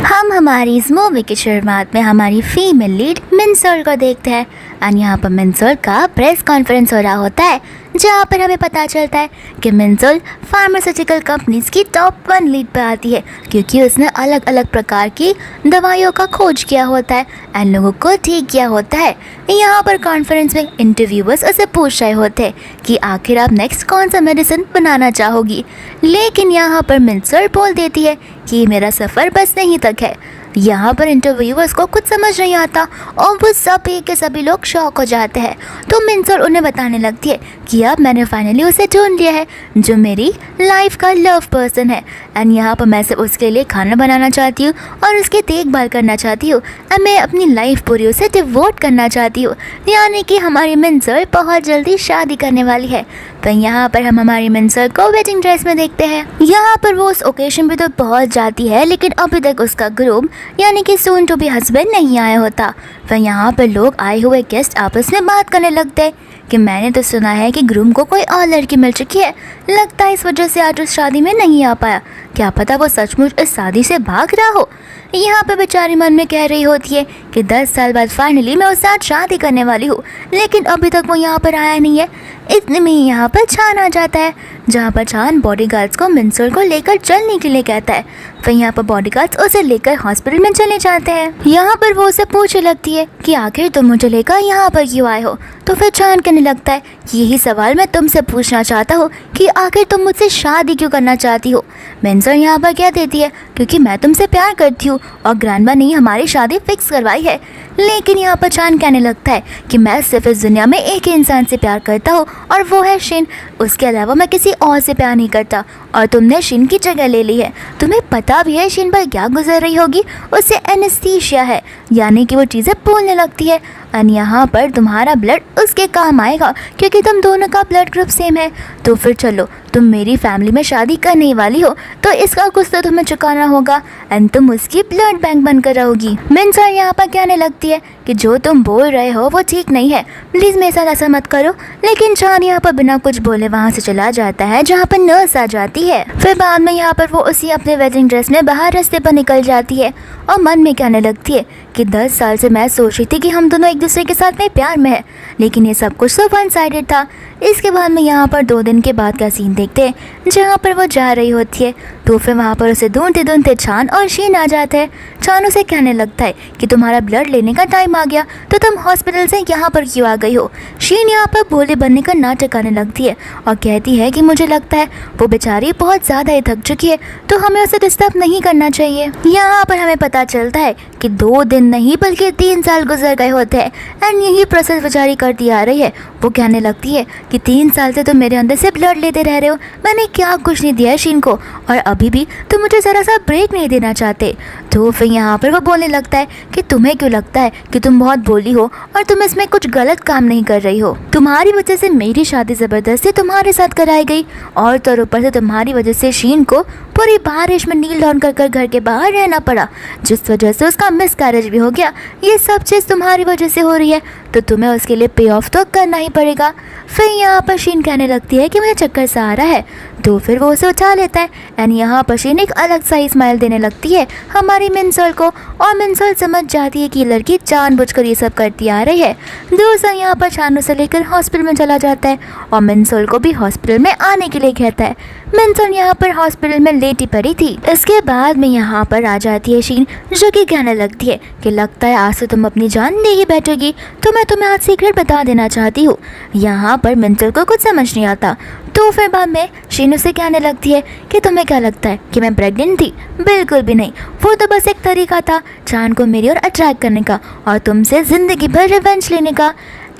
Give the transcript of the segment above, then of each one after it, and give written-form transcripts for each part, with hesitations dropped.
हम हमारी इस मूवी की शुरुआत में हमारी फीमेल लीड मिनसोल को देखते हैं और यहाँ पर मिनसोल का प्रेस कॉन्फ्रेंस हो रहा होता है, जहाँ पर हमें पता चलता है कि मिनसोल फार्मास्यूटिकल कंपनीज की टॉप 1 लीड पर आती है, क्योंकि उसने अलग अलग प्रकार की दवाइयों का खोज किया होता है और लोगों को ठीक किया होता है। यहाँ पर कॉन्फ्रेंस में इंटरव्यूअर्स उसे पूछ रहे होते हैं कि आखिर आप नेक्स्ट कौन सा मेडिसिन बनाना चाहोगी, लेकिन यहाँ पर मिनसोल बोल देती है कि मेरा सफ़र बस यहीं तक है। यहाँ पर इंटरव्यूअर्स को कुछ समझ नहीं आता और वो सभी के सभी लोग शॉक हो जाते हैं। तो मिनसोल उन्हें बताने लगती है कि अब मैंने फाइनली उसे ढूंढ लिया है जो मेरी लाइफ का लव पर्सन है, एंड यहाँ पर मैं सिर्फ उसके लिए खाना बनाना चाहती हूँ और उसकी देखभाल करना चाहती हूँ और मैं अपनी लाइफ पूरी उसे डिवोट करना चाहती हूँ। यानी कि हमारी मिनसोल बहुत जल्दी शादी करने वाली है। तो यहाँ पर हम हमारी मिनसोल को वेडिंग ड्रेस में देखते हैं। यहाँ पर वो उस ओकेशन पे तो पहुँच जाती है, लेकिन अभी तक उसका ग्रूम यानी कि सून टू बी हस्बैंड नहीं आया होता। फिर यहाँ पर लोग आए हुए गेस्ट आपस में बात करने लगते हैं कि मैंने तो सुना है कि ग्रूम को कोई और लड़की मिल चुकी है, लगता है इस वजह से आज उस शादी में नहीं आ पाया। क्या पता वो सचमुच इस शादी से भाग रहा हो। यहाँ पे बेचारी मन में कह रही होती है कि 10 साल बाद फाइनली मैं उसके साथ शादी करने वाली हूँ, लेकिन अभी तक वो यहाँ पर आया नहीं है। इतने में ही यहाँ पर छान आ जाता है, जहाँ पर छान बॉडीगार्ड्स को मिनसोल को लेकर चलने के लिए कहता है। फिर यहाँ पर बॉडीगार्ड्स उसे लेकर हॉस्पिटल में चले जाते हैं। यहाँ पर वो उसे पूछने लगती है कि आखिर तुम मुझे लेकर यहाँ पर क्यों आए हो। तो फिर छान कहने लगता है कि यही सवाल मैं तुमसे पूछना चाहता हूँ कि आखिर तुम मुझसे शादी क्यों करना चाहती हो। मिनसोल यहाँ पर कह देती है क्योंकि मैं तुमसे प्यार करती हूँ और ग्रैंडमा ने हमारी शादी फिक्स करवाई है। लेकिन यहाँ पर छान कहने लगता है कि मैं सिर्फ इस दुनिया में एक ही इंसान से प्यार करता हूँ और वो है शिन, उसके अलावा मैं किसी और से प्यार नहीं करता और तुमने शिन की जगह ले ली है। तुम्हें पता भी है शिन पर क्या गुजर रही होगी, उससे एनेस्थीसिया है, यानी कि वो चीज़ें भूलने लगती है। और यहाँ पर तुम्हारा ब्लड उसके काम आएगा क्योंकि तुम दोनों का ब्लड ग्रुप सेम है। तो फिर चलो, तुम मेरी फैमिली में शादी करने ही वाली हो तो इसका कुछ तो तुम्हें चुकाना होगा एंड तुम उसकी ब्लड बैंक बनकर रहोगी। मिनसोल यहाँ पर कहने लगती है कि जो तुम बोल रहे हो वो ठीक नहीं है, प्लीज़ मेरे साथ ऐसा मत करो। लेकिन छान यहाँ पर बिना कुछ बोले वहाँ से चला जाता है, जहाँ पर नर्स आ जाती है। फिर बाद में यहाँ पर वो उसी अपने वेडिंग ड्रेस में बाहर रास्ते पर निकल जाती है और मन में कहने लगती है कि 10 साल से मैं सोच रही थी कि हम दोनों एक दूसरे के साथ में प्यार में है, लेकिन ये सब कुछ तो वन साइडेड था। इसके बाद में यहाँ पर 2 दिन के बाद का सीन देखते हैं, जहाँ पर वो जा रही होती है। तो फिर वहाँ पर उसे ढूंढते ढूंढते छान और शीन आ जाते हैं। छान उसे कहने लगता है कि तुम्हारा ब्लड लेने का टाइम आ गया, तो तुम हॉस्पिटल से यहाँ पर क्यों आ गई हो। शीन यहाँ पर भोले बनने का नाटक करने लगती है और कहती है कि मुझे लगता है वो बेचारी बहुत ज़्यादा ही थक चुकी है, तो हमें उसे डिस्टर्ब नहीं करना चाहिए। यहाँ पर हमें पता चलता है कि 2 दिन नहीं बल्कि 3 साल गुजर गए होते हैं एंड यही प्रोसेस बेचारी करती आ रही है। वो कहने लगती है कि 3 साल से तुम मेरे अंदर से ब्लड लेते रह रहे हो, मैंने क्या कुछ नहीं दिया है शीन को, और अभी भी तुम मुझे ज़रा सा ब्रेक नहीं देना चाहते। तो फिर यहाँ पर वो बोलने लगता है कि तुम्हें क्यों लगता है कि तुम बहुत बोली हो और तुम इसमें कुछ गलत काम नहीं कर रही हो। तुम्हारी वजह से मेरी शादी ज़बरदस्ती तुम्हारे साथ कराई गई और तो ऊपर से तुम्हारी वजह से शीन को पूरी बारिश में नील डाउन कर घर के बाहर रहना पड़ा, जिस वजह से उसका मिसकैरेज भी हो गया। ये सब चीज़ तुम्हारी वजह से हो रही है, तो तुम्हें उसके लिए पे ऑफ तो करना ही पड़ेगा। फिर यहाँ पर शीन कहने लगती है कि मुझे चक्कर सा आ रहा है, तो फिर वो उसे उठा लेता है एंड यहाँ पर शीन एक अलग सा स्माइल देने लगती है हमारी मिनसोल को, और मिनसोल समझ जाती है कि ये लड़की जानबूझकर ये सब करती आ रही है। दूसरा यहाँ पर छानू से लेकर हॉस्पिटल में चला जाता है और मिनसोल को भी हॉस्पिटल में आने के लिए कहता है। मिनसोल यहाँ पर हॉस्पिटल में लेटी पड़ी थी। इसके बाद में यहाँ पर आ जाती है शीन, जो कि कहने लगती है कि लगता है आज से तुम अपनी जान ले ही बैठोगी, तो मैं तुम्हें आज सीक्रेट बता देना चाहती हूँ। यहाँ पर मिनसोल को कुछ समझ नहीं आता। तो फिर बाद में शीन उसे कहने लगती है कि तुम्हें क्या लगता है कि मैं प्रेग्नेंट थी? बिल्कुल भी नहीं, वो तो बस एक तरीका था चांद को मेरी ओर अट्रैक्ट करने का और तुमसे ज़िंदगी भर रिवेंज लेने का।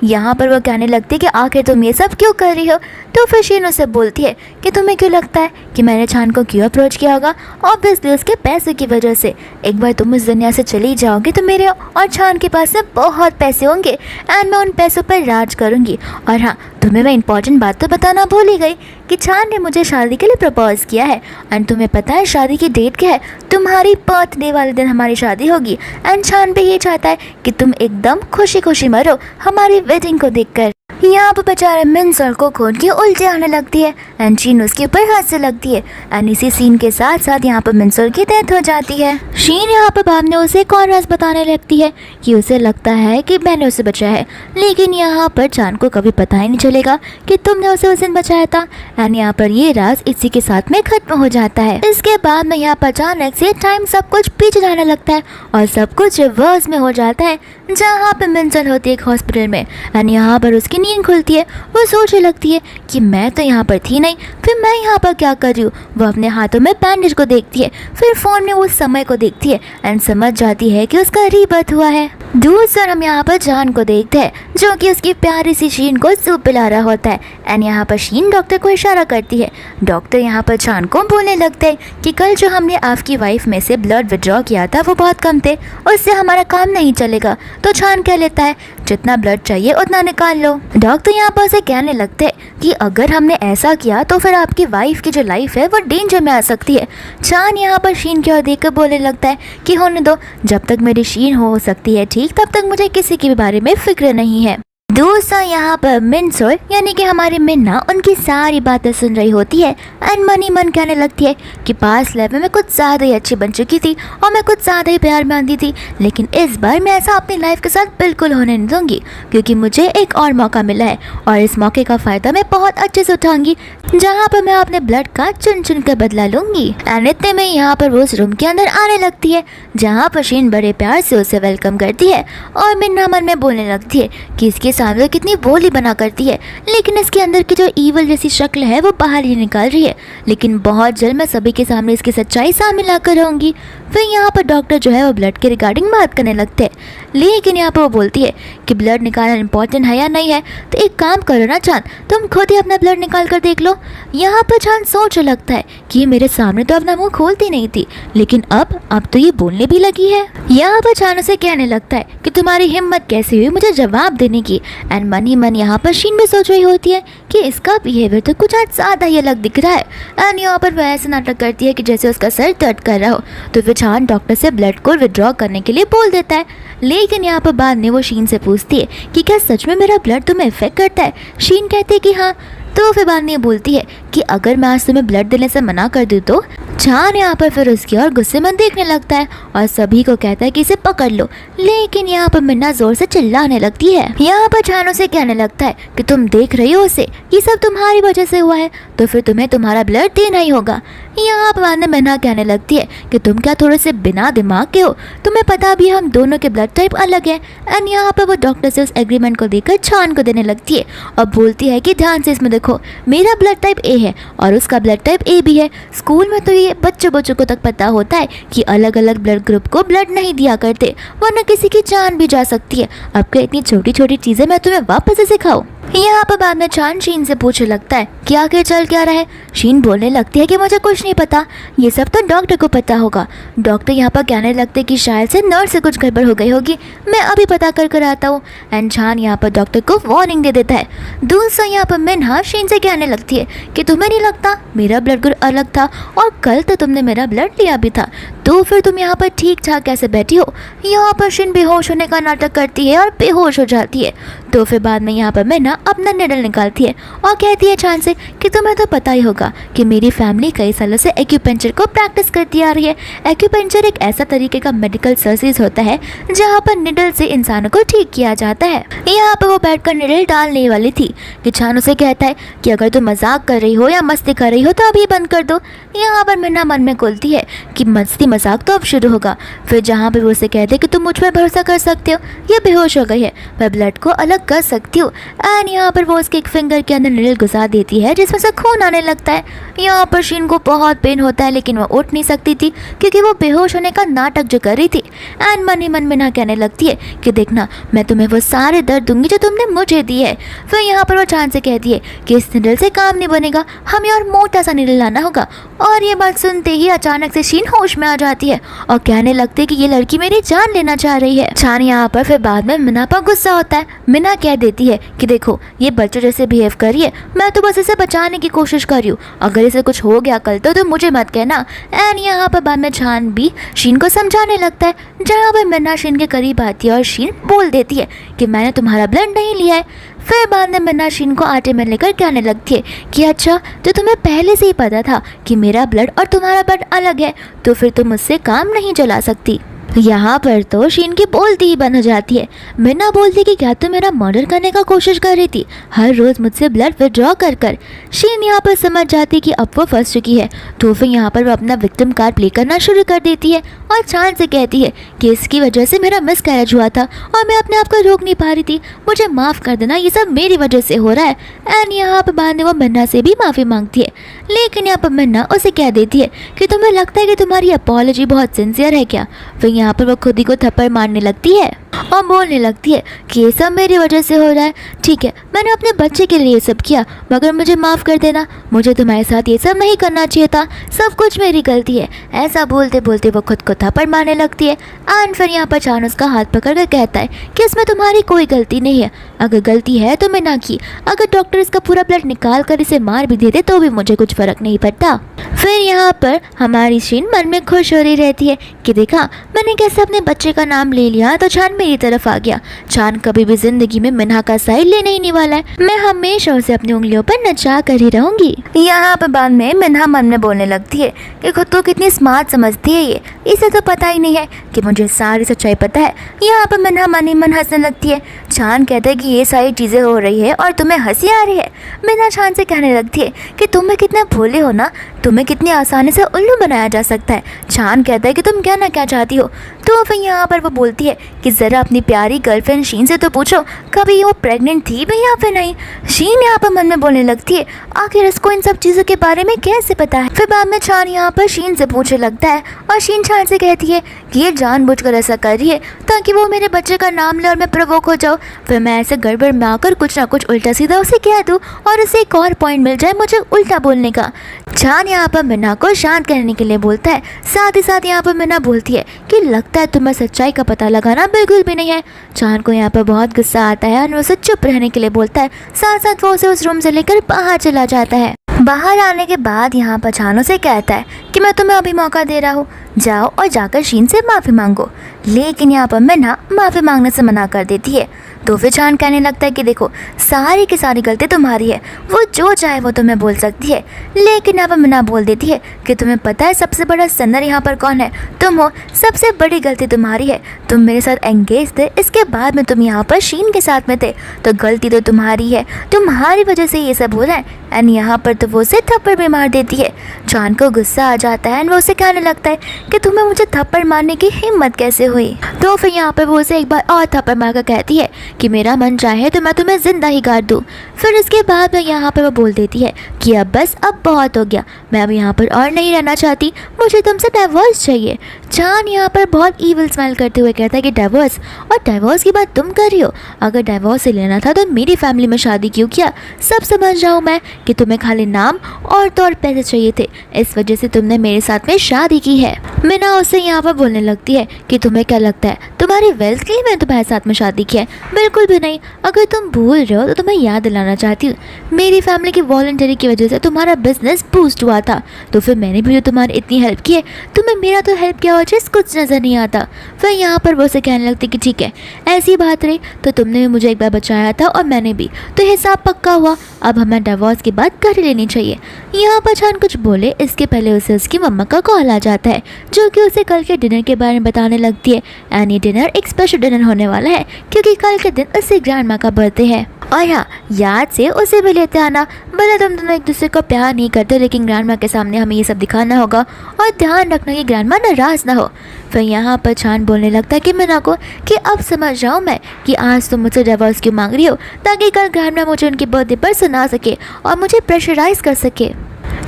यहाँ पर वो कहने लगती है कि आखिर तुम ये सब क्यों कर रही हो। तो फिर शीन उसे बोलती है कि तुम्हें क्यों लगता है कि मैंने छान को क्यों अप्रोच किया होगा। ऑब्वियसली उसके पैसे की वजह से। एक बार तुम इस दुनिया से चली जाओगे तो मेरे और छान के पास में बहुत पैसे होंगे एंड मैं उन पैसों पर राज करूँगी। और हाँ, तुम्हें मैं इंपॉर्टेंट बात तो बताना भूल ही गई कि छान ने मुझे शादी के लिए प्रपोज किया है एंड तुम्हें पता है शादी की डेट क्या है? तुम्हारी बर्थडे वाले दिन हमारी शादी होगी एंड छान भी ये चाहता है कि तुम एकदम खुशी खुशी मरो हमारी वेडिंग को देखकर। यहाँ पर बेचारे मिनसोल को खून की उल्टी आने लगती है एंड शीन उसके ऊपर हंसने लगती है एंड इसी सीन के साथ साथ यहाँ पर मिनसोल की डेथ हो जाती है। शीन यहाँ पर बाद में उसे एक और राज बताने लगती है कि उसे लगता है कि मैंने उसे बचाया है, लेकिन यहाँ पर चान को कभी पता ही नहीं चलेगा कि तुमने उसे उस दिन बचाया था एंड यहाँ पर ये राज इसी के साथ में खत्म हो जाता है। इसके बाद में यहाँ पर अचानक से टाइम सब कुछ पीछे जाने लगता है और सब कुछ रिवर्स में हो जाता है, जहाँ पे मिनसोल होती है एक हॉस्पिटल में एंड यहाँ पर उसकी नींद खुलती है। वो सोचने लगती है कि मैं तो यहाँ पर थी नहीं, फिर मैं यहाँ पर क्या कर रही हूँ। वो अपने हाथों में बैंडेज को देखती है, फिर फोन में उस समय को देखती है एंड समझ जाती है कि उसका रीबर्थ हुआ है। दूर से हम यहाँ पर जान को देखते हैं जो कि उसकी प्यारी सी शीन को सूप पिला रहा होता है एंड यहाँ पर शीन डॉक्टर को इशारा करती है। डॉक्टर यहाँ पर जान को बोलने लगते हैं कि कल जो हमने आपकी वाइफ में से ब्लड विड्रॉ किया था वो बहुत कम थे, उससे हमारा काम नहीं चलेगा। तो जान कह लेता है जितना ब्लड चाहिए उतना निकाल लो। डॉक्टर यहाँ पर उसे कहने लगते हैं कि अगर हमने ऐसा किया तो फिर आपकी वाइफ की जो लाइफ है वो डेंजर में आ सकती है। जान यहाँ पर शीन की ओर देखकर बोलने लगता है कि होने दो, जब तक मेरी शीन हो सकती है ठीक तब तक मुझे किसी के बारे में फिक्र नहीं है। दोस्तों यहाँ पर मिनसोल यानी कि हमारी मिन्ना उनकी सारी बातें सुन रही होती है एंड मन ही मन कहने लगती है कि पास लाइफ में मैं कुछ ज़्यादा ही अच्छी बन चुकी थी और मैं कुछ ज़्यादा ही प्यार में आती थी, लेकिन इस बार मैं ऐसा अपनी लाइफ के साथ बिल्कुल होने नहीं दूंगी क्योंकि मुझे एक और मौका मिला है और इस मौके का फ़ायदा मैं बहुत अच्छे से उठाऊंगी, जहाँ पर मैं अपने ब्लड का चुन चुन कर बदला लूंगी। एंड इतने में यहाँ पर वो उस रूम के अंदर आने लगती है जहाँ पर शीन बड़े प्यार से उसे वेलकम करती है और मिन्ना मन में बोलने लगती है कि इसके सामने कितनी बोली बना करती है, लेकिन इसके अंदर की जो ईवल जैसी शक्ल है वो बाहर ही निकाल रही है, लेकिन बहुत जल्द मैं सभी के सामने इसकी सच्चाई सामने लाकर रहूंगी। फिर यहाँ पर डॉक्टर जो है वो ब्लड के रिगार्डिंग बात करने लगते हैं, लेकिन यहाँ पर वो बोलती है कि ब्लड निकालना इम्पोर्टेंट है या नहीं है, तो एक काम करो ना चांद, तुम खुद ही अपना ब्लड निकाल कर देख लो। यहाँ पर चांद सोचने लगता है कि ये मेरे सामने तो अपना मुंह खोलती नहीं थी, लेकिन अब तो ये बोलने भी लगी है। यहाँ पर चांद उसे कहने लगता है कि तुम्हारी हिम्मत कैसे हुई मुझे जवाब देने की। एंड मन ही मन यहाँ पर शीन भी सोच रही होती है कि इसका बिहेवियर तो कुछ आज ज़्यादा ही अलग दिख रहा है एंड यहाँ पर वह ऐसे नाटक करती है कि जैसे उसका सर दर्द कर रहा हो। तो फिर चांद डॉक्टर से ब्लड को विड्रॉ करने के लिए बोल देता है, लेकिन यहाँ पर बाद में वो शीन से पूछती है कि क्या सच में मेरा ब्लड तुम्हें इफेक्ट करता है। शीन कहती है कि हाँ। तो फिर बाद में बोलती है कि अगर मैं आज तुम्हें ब्लड देने से मना कर दूँ तो। चान यहाँ पर फिर उसकी और गुस्से में देखने लगता है और सभी को कहता है कि इसे पकड़ लो, लेकिन यहाँ पर मिन्ना जोर से चिल्लाने लगती है। यहाँ पर चान उसे कहने लगता है कि तुम देख रही हो उसे, ये सब तुम्हारी वजह से हुआ है, तो फिर तुम्हें तुम्हारा ब्लड देना ही होगा। यहाँ पर बाद में मिन्ना कहने लगती है कि तुम क्या थोड़े से बिना दिमाग के हो, तुम्हें पता भी हम दोनों के ब्लड टाइप अलग है। एंड यहाँ पर वो डॉक्टर से उस एग्रीमेंट को देकर चान को देने लगती है और बोलती है कि ध्यान से इसमें देखो, मेरा ब्लड टाइप ए है और उसका ब्लड टाइप ए भी है। स्कूल में तो ये बच्चों को तक पता होता है कि अलग अलग ब्लड ग्रुप को ब्लड नहीं दिया करते, वरना किसी की जान भी जा सकती है। अब क्या इतनी छोटी छोटी चीजें मैं तुम्हें वापस से सिखाऊं। यहाँ पर बाद में चान शीन से पूछने लगता है कि आखिर चल क्या रहा है। शीन बोलने लगती है कि मुझे कुछ नहीं पता, ये सब तो डॉक्टर को पता होगा। डॉक्टर यहाँ पर कहने लगते हैं कि शायद से नर्स से कुछ गड़बड़ हो गई होगी, मैं अभी पता कर आता हूँ। एंड चान यहाँ पर डॉक्टर को वार्निंग दे देता है। दूसरा यहाँ पर मिन्हा शीन से कहने लगती है कि तुम्हें नहीं लगता मेरा ब्लड ग्रुप अलग था और कल तो तुमने मेरा ब्लड लिया भी था, तो फिर तुम यहाँ पर ठीक ठाक कैसे बैठी हो। यहाँ पर शीन बेहोश होने का नाटक करती है और बेहोश हो जाती है। तो फिर बाद में यहाँ पर मिन्हा अपना निडल निकालती है और कहती है चांद से कि तुम्हें तो पता ही होगा कि मेरी फैमिली कई सालों से एक्यूपेंचर को प्रैक्टिस करती आ रही है। एक्यूपेंचर एक ऐसा तरीके का मेडिकल सर्जरीज होता है जहाँ पर निडल से इंसानों को ठीक किया जाता है। यहाँ पर वो बैठकर निडल डालने वाली थी कि चांद उसे कहता है कि अगर तुम मजाक कर रही हो या मस्ती कर रही हो तो अभी बंद कर दो। यहाँ पर मिन्ना मन में बोलती है कि मस्ती मजाक तो अब शुरू होगा। फिर जहाँ पर वो उसे कहते कि तुम मुझ पर भरोसा कर सकते हो, ये बेहोश हो गई है, मैं ब्लड को अलग कर सकती हूँ। एंड यहाँ पर वो उसके एक फिंगर के अंदर निडल घुसा देती है जिसमें से खून आने लगता है। यहाँ पर शीन को बहुत पेन होता है, लेकिन वो उठ नहीं सकती थी क्योंकि वो बेहोश होने का नाटक जो कर रही थी। एंड मन ही मन में ना कहने लगती है कि देखना मैं तुम्हें वो सारे दर्द दूंगी जो तुमने मुझे दी है। फिर यहाँ पर वो चांद से कहती है कि इस निडल से काम नहीं बनेगा, हमें और मोटा सा निडल लाना होगा। और ये बात सुनते ही अचानक से शीन होश में आ जाती है और कहने लगती है कि ये लड़की मेरी जान लेना चाह रही है। चान यहाँ पर फिर बाद में मिन्ना पर गुस्सा होता है। मिन्ना मीना कह देती है कि देखो ये बच्चों जैसे बिहेव कर रही है, मैं तो बस इसे बचाने की कोशिश कर रही हूँ, अगर इसे कुछ हो गया कल तो मुझे मत कहना। एंड यहाँ पर बाद में चान भी शीन को समझाने लगता है, जहाँ पर मीना शीन के करीब आती है और शीन बोल देती है कि मैंने तुम्हारा ब्लड नहीं लिया है। फिर बाद में मीना शीन को आटे में लेकर कहने लगती है कि अच्छा तो तुम्हें पहले से ही पता था कि मेरा ब्लड और तुम्हारा ब्लड अलग है, तो फिर तुम मुझसे काम नहीं चला सकती। यहाँ पर तो शीन की बोलती ही बंद हो जाती है। मीना बोलती कि क्या तुम मेरा मर्डर करने का कोशिश कर रही थी, हर रोज़ मुझसे ब्लड विड्रॉ कर कर। शीन यहाँ पर समझ जाती कि अब वो फंस चुकी है, तो फिर यहाँ पर वो अपना विक्टिम कार्ड प्ले करना शुरू कर देती है और चान से कहती है कि इसकी वजह से मेरा मिसकैरेज हुआ था और मैं अपने आप को रोक नहीं पा रही थी, मुझे माफ़ कर देना, ये सब मेरी वजह से हो रहा है। एंड यहाँ पर बाद में वो मीना से भी माफ़ी मांगती है, लेकिन यहाँ पर मीना उसे कह देती है कि तुम्हें लगता है कि तुम्हारी अपॉलॉजी बहुत सिंसियर है क्या। फिर यहाँ पर वो खुद ही को थप्पड़ मारने लगती है और बोलने लगती है कि ये सब मेरी वजह से हो रहा है, ठीक है मैंने अपने बच्चे के लिए ये सब किया, मगर मुझे माफ़ कर देना, मुझे तुम्हारे साथ ये सब नहीं करना चाहिए था, सब कुछ मेरी गलती है। ऐसा बोलते बोलते वो खुद को थप्पड़ मारने लगती है। एंड फिर यहाँ पर चान उसका हाथ पकड़ कर कहता है कि इसमें तुम्हारी कोई गलती नहीं है, अगर गलती है तो मीना की, अगर डॉक्टर इसका पूरा ब्लड निकाल कर इसे मार भी देते तो भी मुझे कुछ फ़र्क नहीं पड़ता। फिर यहाँ पर हमारी शीन मन में खुश हो रही रहती है कि देखा मैंने कैसे अपने बच्चे का नाम ले लिया तो चान मेरी तरफ आ गया। चान कभी भी जिंदगी में मिन्हा का साइड लेने ही नहीं वाला है, मैं हमेशा उसे अपनी उंगलियों पर नचा कर ही रहूंगी। यहाँ पर बाद में मिन्हा मन में बोलने लगती है कि खुद को कितनी स्मार्ट समझती है ये, इसे तो पता ही नहीं है कि मुझे सारी सच्चाई पता है। यहाँ पर मिन्हा मन ही मन हंसने लगती है। चान कहता है कि ये सारी चीज़ें हो रही है और तुम्हें हंसी आ रही है। मिन्हा चान से कहने लगती है कि तुम्हें कितने भोले हो ना, तुम्हें कितनी आसानी से उल्लू बनाया जा सकता है। चान कहता है कि तुम कहना क्या चाहती हो। तो फिर यहाँ पर वो बोलती है कि ज़रा अपनी प्यारी गर्लफ्रेंड शीन से तो पूछो कभी वो प्रेग्नेंट थी भी या फिर नहीं। शीन यहाँ पर मन में बोलने लगती है आखिर इसको इन सब चीज़ों के बारे में कैसे पता है। फिर बाद में चान यहाँ पर शीन से पूछने लगता है और शीन चान से कहती है कि ये जानबूझकर ऐसा कर रही है ताकि वो मेरे बच्चे का नाम ले और मैं प्रवोक हो जाऊँ, फिर मैं ऐसे गड़बड़ में आकर कुछ ना कुछ उल्टा सीधा उसे कह दूँ और उसे एक और पॉइंट मिल जाए मुझे उल्टा बोलने का। चान यहाँ पर मीना को शांत करने के लिए बोलता है, साथ ही साथ यहाँ पर मीना बोलती है कि लगता है तुम्हें सच्चाई का पता लगाना बिल्कुल भी नहीं है। चान को यहाँ पर बहुत गुस्सा आता है और उसे चुप रहने के लिए बोलता है, साथ साथ वो उसे उस रूम से लेकर बाहर चला जाता है। बाहर आने के बाद यहाँ पर चान उसे कहता है कि मैं तुम्हें अभी मौका दे रहा हूँ, जाओ और जाकर शीन से माफ़ी मांगो, लेकिन यहाँ पर मीना माफ़ी मांगने से मना कर देती है। तो फिर चान कहने लगता है कि देखो सारी की सारी गलती तुम्हारी है, वो जो चाहे वो तुम्हें बोल सकती है, लेकिन यहाँ पर मीना बोल देती है कि तुम्हें पता है सबसे बड़ा सन्नर यहाँ पर कौन है, तुम हो, सबसे बड़ी गलती तुम्हारी है, तुम मेरे साथ एंगेज थे, इसके बाद में तुम यहाँ पर शीन के साथ में थे, तो गलती तो तुम्हारी है, तुम्हारी वजह से ये सब हो रहा है। एंड यहाँ पर तो वो उसे थप्पड़ भी मार देती है। चान को गुस्सा आ जाता है एंड वो उसे कहने लगता है कि तुम्हें मुझे थप्पड़ मारने की हिम्मत कैसे हुई। तो फिर यहाँ पर वो उसे एक बार और थप्पड़ मार कर कहती है कि मेरा मन चाहे तो मैं तुम्हें जिंदा ही काट दूँ। फिर इसके बाद में यहाँ पर वो बोल देती है कि अब बस, अब बहुत हो गया, मैं अब यहाँ पर और नहीं रहना चाहती, मुझे तुमसे डाइवोर्स चाहिए। चान यहाँ पर बहुत ईविल स्माइल करते हुए कहता है कि डाइवोर्स, और डाइवोर्स की बात तुम कर रही हो, अगर डाइवोर्स से लेना था तो मेरी फैमिली में शादी क्यों किया। सब समझ रहा हूँ मैं कि तुम्हें खाली नाम और तो और पैसे चाहिए थे, इस वजह से तुमने मेरे साथ में शादी की है। मीना उससे यहाँ पर बोलने लगती है कि तुम्हें क्या लगता है तुम्हारी वेल्थ के लिए मैंने तुम्हारे साथ में शादी की है, बिल्कुल भी नहीं। अगर तुम भूल रहे हो तो तुम्हें याद दिलाना चाहती हूँ, मेरी फैमिली की वॉलंटरी की वजह से तुम्हारा बिजनेस बूस्ट हुआ था, तो फिर मैंने भी तो तुम्हारी इतनी हेल्प की है, तुम्हें मेरा तो हेल्प किया और चीज़ कुछ नज़र नहीं आता। फिर यहाँ पर वो से कहने लगती कि ठीक है ऐसी बात रही तो तुमने भी मुझे एक बार बचाया था और मैंने भी, तो हिसाब पक्का हुआ, अब हमें डिवोर्स की बात कर लेनी चाहिए। यहाँ पर चान कुछ बोले इसके पहले उसे उसकी मम्मा का कॉल आ जाता है, जो कि उसे कल के डिनर के बारे में बताने लगती है। एंड ये डिनर एक स्पेशल डिनर होने वाला है क्योंकि कल के दिन उसकी ग्रैंड माँ का बर्थडे है। और हाँ, याद से उसे भी लेते आना, भले तुम दोनों एक दूसरे को प्यार नहीं करते, लेकिन ग्रैंड माँ के सामने हमें ये सब दिखाना होगा और ध्यान रखना कि ग्रैंड माँ नाराज़ ना हो। फिर यहाँ पर चान बोलने लगता है कि मीना को कि अब समझ जाऊँ मैं कि आज तुम मुझसे डिवोर्स क्यों मांग रही हो, ताकि कल ग्रैंड माँ मुझे उनके बर्थडे पर सुना सके और मुझे प्रेशराइज कर सके।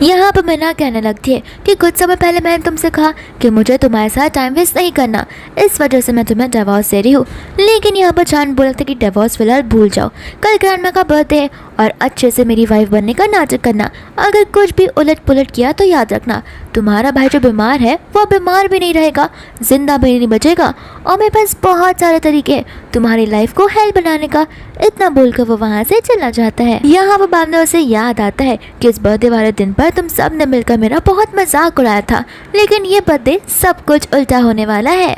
यहाँ पर मीना कहने लगती है कि कुछ समय पहले मैंने तुमसे कहा कि मुझे तुम्हारे साथ टाइम वेस्ट नहीं करना, इस वजह से मैं तुम्हें डिवोर्स दे रही हूँ। लेकिन यहाँ पर चान बोल लगता है कि डिवोर्स फिलहाल भूल जाओ, कल ग्रैंड माँ का बर्थडे है और अच्छे से मेरी वाइफ बनने का नाटक करना। अगर कुछ भी उलट पुलट किया तो याद रखना तुम्हारा भाई जो बीमार है वो बीमार भी नहीं रहेगा, जिंदा भी नहीं बचेगा, और मेरे पास बहुत सारे तरीके हैं तुम्हारी लाइफ को हेल बनाने का। इतना बोलकर वो वहाँ से चला जाता है। यहाँ वो बाद में उसे याद आता है कि इस बर्थडे वाले दिन पर तुम सब ने मिलकर मेरा बहुत मजाक उड़ाया था, लेकिन ये बर्थडे सब कुछ उल्टा होने वाला है।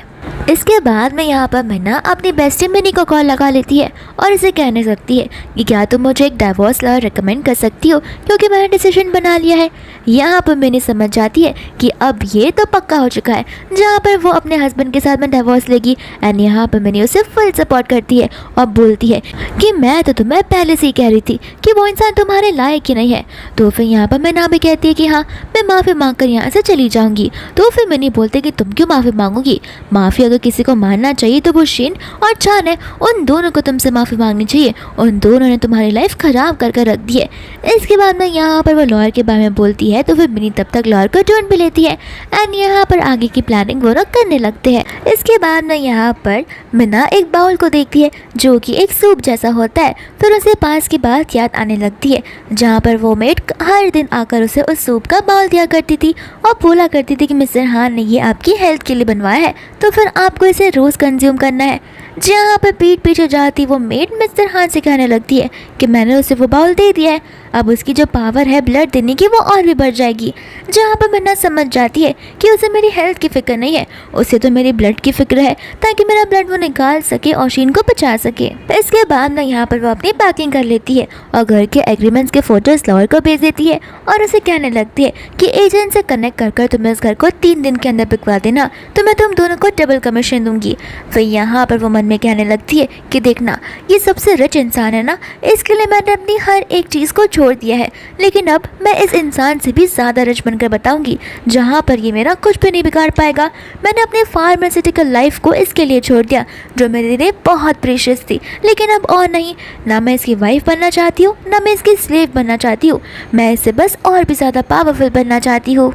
इसके बाद में यहाँ पर मन्ना अपनी बेस्टी मिनी को कॉल लगा लेती है और इसे कहने लगती है कि क्या तुम मुझे एक डाइवोर्स लॉयर रिकमेंड कर सकती हो, क्योंकि मैंने डिसीजन बना लिया है। यहाँ पर मिनी समझ जाती है कि अब ये तो पक्का हो चुका है जहाँ पर वो अपने हस्बैंड के साथ में डाइवोर्स लेगी। एंड यहाँ पर मिनी उसे फुल सपोर्ट करती है और बोलती है कि मैं तो तुम्हें पहले से ही कह रही थी कि वो इंसान तुम्हारे लायक ही नहीं है। तो फिर यहाँ पर मन्ना भी कहती है कि हाँ, मैं माफ़ी मांग कर यहाँ से चली जाऊँगी। तो फिर मिनी बोलते कि तुम क्यों माफ़ी मांगोगी, माफ़ी अगर किसी को मानना चाहिए तो वो शिन और चान है, उन दोनों को तुमसे माफ़ी मांगनी चाहिए। उन दोनों ने तुम्हारी लाइफ ख़राब कर रख दी है। इसके बाद में यहाँ पर वो लॉयर के बारे में बोलती है, तो फिर मिनी तब तक लॉयर को ढूंढ भी लेती है एंड यहाँ पर आगे की प्लानिंग वो लोग करने लगते हैं। इसके बाद में यहाँ पर मिना एक बाउल को देखती है जो कि एक सूप जैसा होता है। फिर उसे पास की बात याद आने लगती है जहाँ पर वो मेड हर दिन आकर उसे उस सूप का बाउल दिया करती थी और बोला करती थी कि मिस्टर हान ने ये आपकी हेल्थ के लिए बनवाया है, तो फिर आपको इसे रोज़ कंज्यूम करना है। जहाँ पर पीठ पीछे जाती वो मेड मिस्टर हान से कहने लगती है कि मैंने उसे वो बाउल दे दिया है, अब उसकी जो पावर है ब्लड देने की वो और भी बढ़ जाएगी। जहाँ पर मन्ना समझ जाती है कि उसे मेरी हेल्थ की फ़िक्र नहीं है, उसे तो मेरी ब्लड की फ़िक्र है ताकि मेरा ब्लड वो निकाल सके और शीन को बचा सके। इसके बाद ना यहाँ पर वो अपनी पैकिंग कर लेती है और घर के एग्रीमेंट्स के फोटोज लॉयर को भेज देती है और उसे कहने लगती है कि एजेंट से कनेक्ट कर तुम्हें इस घर को 3 दिन के अंदर बिकवा देना, तो मैं तुम दोनों को डबल कमीशन दूंगी। फिर यहाँ पर वो मन में कहने लगती है कि देखना, ये सबसे रिच इंसान है ना, इसके लिए मैंने अपनी हर एक चीज़ को छोड़ दिया है, लेकिन अब मैं इस इंसान से भी ज़्यादा रिच बनकर बताऊंगी जहाँ पर ये मेरा कुछ भी नहीं बिगाड़ पाएगा। मैंने अपने फार्मास्यूटिकल लाइफ को इसके लिए छोड़ दिया जो मेरे लिए बहुत प्रीशियस थी, लेकिन अब और नहीं, ना मैं इसकी वाइफ बनना चाहती हूँ ना मैं इसकी स्लेव बनना चाहती हूँ, मैं इससे बस और भी ज़्यादा पावरफुल बनना चाहती हूँ।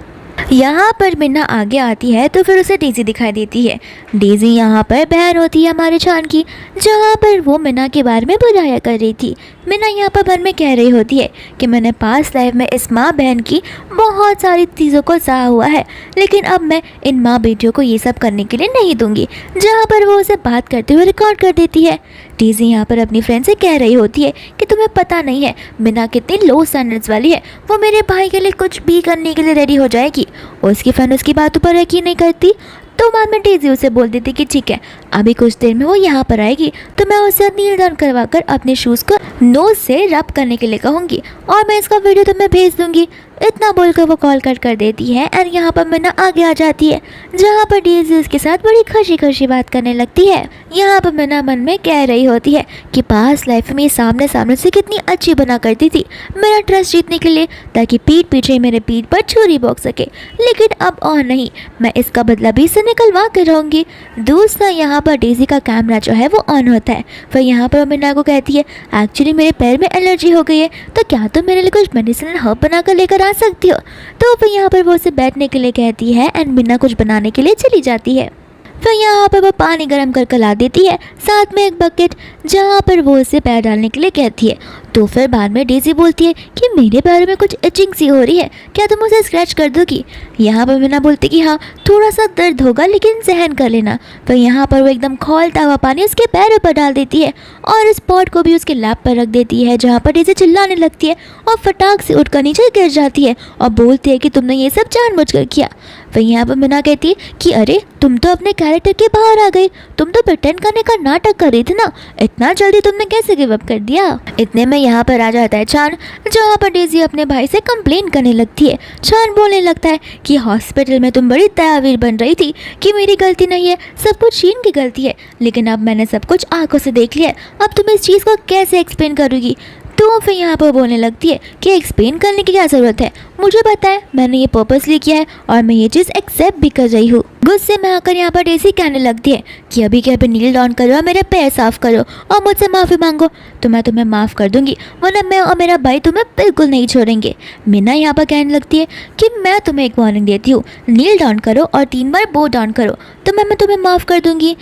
यहाँ पर मिन्ना आगे आती है तो फिर उसे डेज़ी दिखाई देती है। डेज़ी यहाँ पर बहन होती है हमारे चान की, जहाँ पर वो मिन्ना के बारे में बुराया कर रही थी। मिन्ना यहाँ पर मन में कह रही होती है कि मैंने पास्ट लाइफ में इस माँ बहन की बहुत सारी चीज़ों को सहा हुआ है, लेकिन अब मैं इन माँ बेटियों को ये सब करने के लिए नहीं दूंगी। जहाँ पर वो उसे बात करते हुए रिकॉर्ड कर देती है। डेज़ी यहाँ पर अपनी फ्रेंड से कह रही होती है कि तुम्हें पता नहीं है मिन्ना कितनी लो स्टैंडर्ड्स वाली है, वो मेरे भाई के लिए कुछ भी करने के लिए रेडी हो जाएगी। उसकी फ्रेंड उसकी बातों पर यकीन नहीं करती, तो बाद में डेज़ी उसे बोल देती कि ठीक है, अभी कुछ देर में वो यहाँ पर आएगी तो मैं उसे नील डाउन करवा कर अपने शूज़ को नोज से रब करने के लिए कहूँगी और मैं इसका वीडियो तुम्हें भेज दूँगी। इतना बोलकर वो कॉल कट कर देती है एंड यहाँ पर मिन्ना आगे आ जाती है, जहाँ पर डेज़ी उसके साथ बड़ी खुशी खुशी बात करने लगती है। यहाँ पर मिन्ना मन में कह रही होती है कि पास्ट लाइफ में सामने सामने से कितनी अच्छी बना करती थी मेरा ट्रस्ट जीतने के लिए, ताकि पीठ पीछे मेरे पीठ पर छुरी भोंक सके, लेकिन अब और नहीं, मैं इसका बदला भी से निकलवा कर रहूँगी। दूसरा यहाँ पर डेज़ी का कैमरा जो है वो ऑन होता है। फिर यहाँ पर मिन्ना को कहती है एक्चुअली मेरे पैर में एलर्जी हो गई है, तो क्या तुम मेरे लिए कुछ मेडिसिनल हर्ब बना कर लेकर आ सकती हो। तो फिर यहाँ पर वो उसे बैठने के लिए कहती है एंड मिन्ना कुछ बनाने के लिए चली जाती है। फिर यहाँ पर वो पानी गर्म कर ला देती है, साथ में एक बकेट, जहाँ पर वो उसे पैर डालने के लिए कहती है। तो फिर बाद में डेज़ी बोलती है कि मेरे पैर में कुछ इचिंग सी हो रही है, क्या तुम उसे स्क्रैच कर दोगी। यहाँ पर मिन्ना बोलती कि हाँ थोड़ा सा दर्द होगा लेकिन सहन कर लेना। फिर यहाँ पर वो एकदम खौलता हुआ पानी उसके पैरों पर डाल देती है और इस पॉट को भी उसके लैप पर रख देती है, जहाँ पर डेज़ी चिल्लाने लगती है और फटाक से उठकर नीचे गिर जाती है और बोलती है कि तुमने ये सब जानबूझकर किया। फिर यहाँ पर मिन्ना कहती है कि अरे तुम तो अपने कैरेक्टर के बाहर आ गई, तुम तो प्रिटेंड करने का नाटक कर रही थी ना, इतना जल्दी तुमने कैसे गिव अप कर दिया। इतने में यहाँ पर आ जाता है चान, जहाँ पर डेज़ी अपने भाई से कंप्लेन करने लगती है। चान बोलने लगता है कि हॉस्पिटल में तुम बड़ी दयावीर बन रही थी कि मेरी गलती नहीं है, सब कुछ शीन की गलती है, लेकिन अब मैंने सब कुछ आंखों से देख लिया, अब तुम इस चीज़ को कैसे एक्सप्लेन करोगी। तो फिर यहाँ पर बोलने लगती है कि एक्सप्लेन करने की क्या ज़रूरत है, मुझे पता है मैंने ये पर्पसली किया है और मैं ये चीज़ एक्सेप्ट भी कर रही हूँ। गुस्से में आकर यहाँ पर डेज़ी कहने लगती है कि अभी के अभी नील डाउन करो और मेरे पैर साफ करो और मुझसे माफ़ी मांगो, तो मैं तुम्हें माफ़ कर दूंगी, वरना मैं और मेरा भाई तुम्हें बिल्कुल नहीं छोड़ेंगे। मिन्ना यहाँ पर कहने लगती है कि मैं तुम्हें एक वार्निंग देती हूँ, नील डाउन करो और 3 बार बो डाउन करो तो मैं तुम्हें माफ़ कर दूंगी।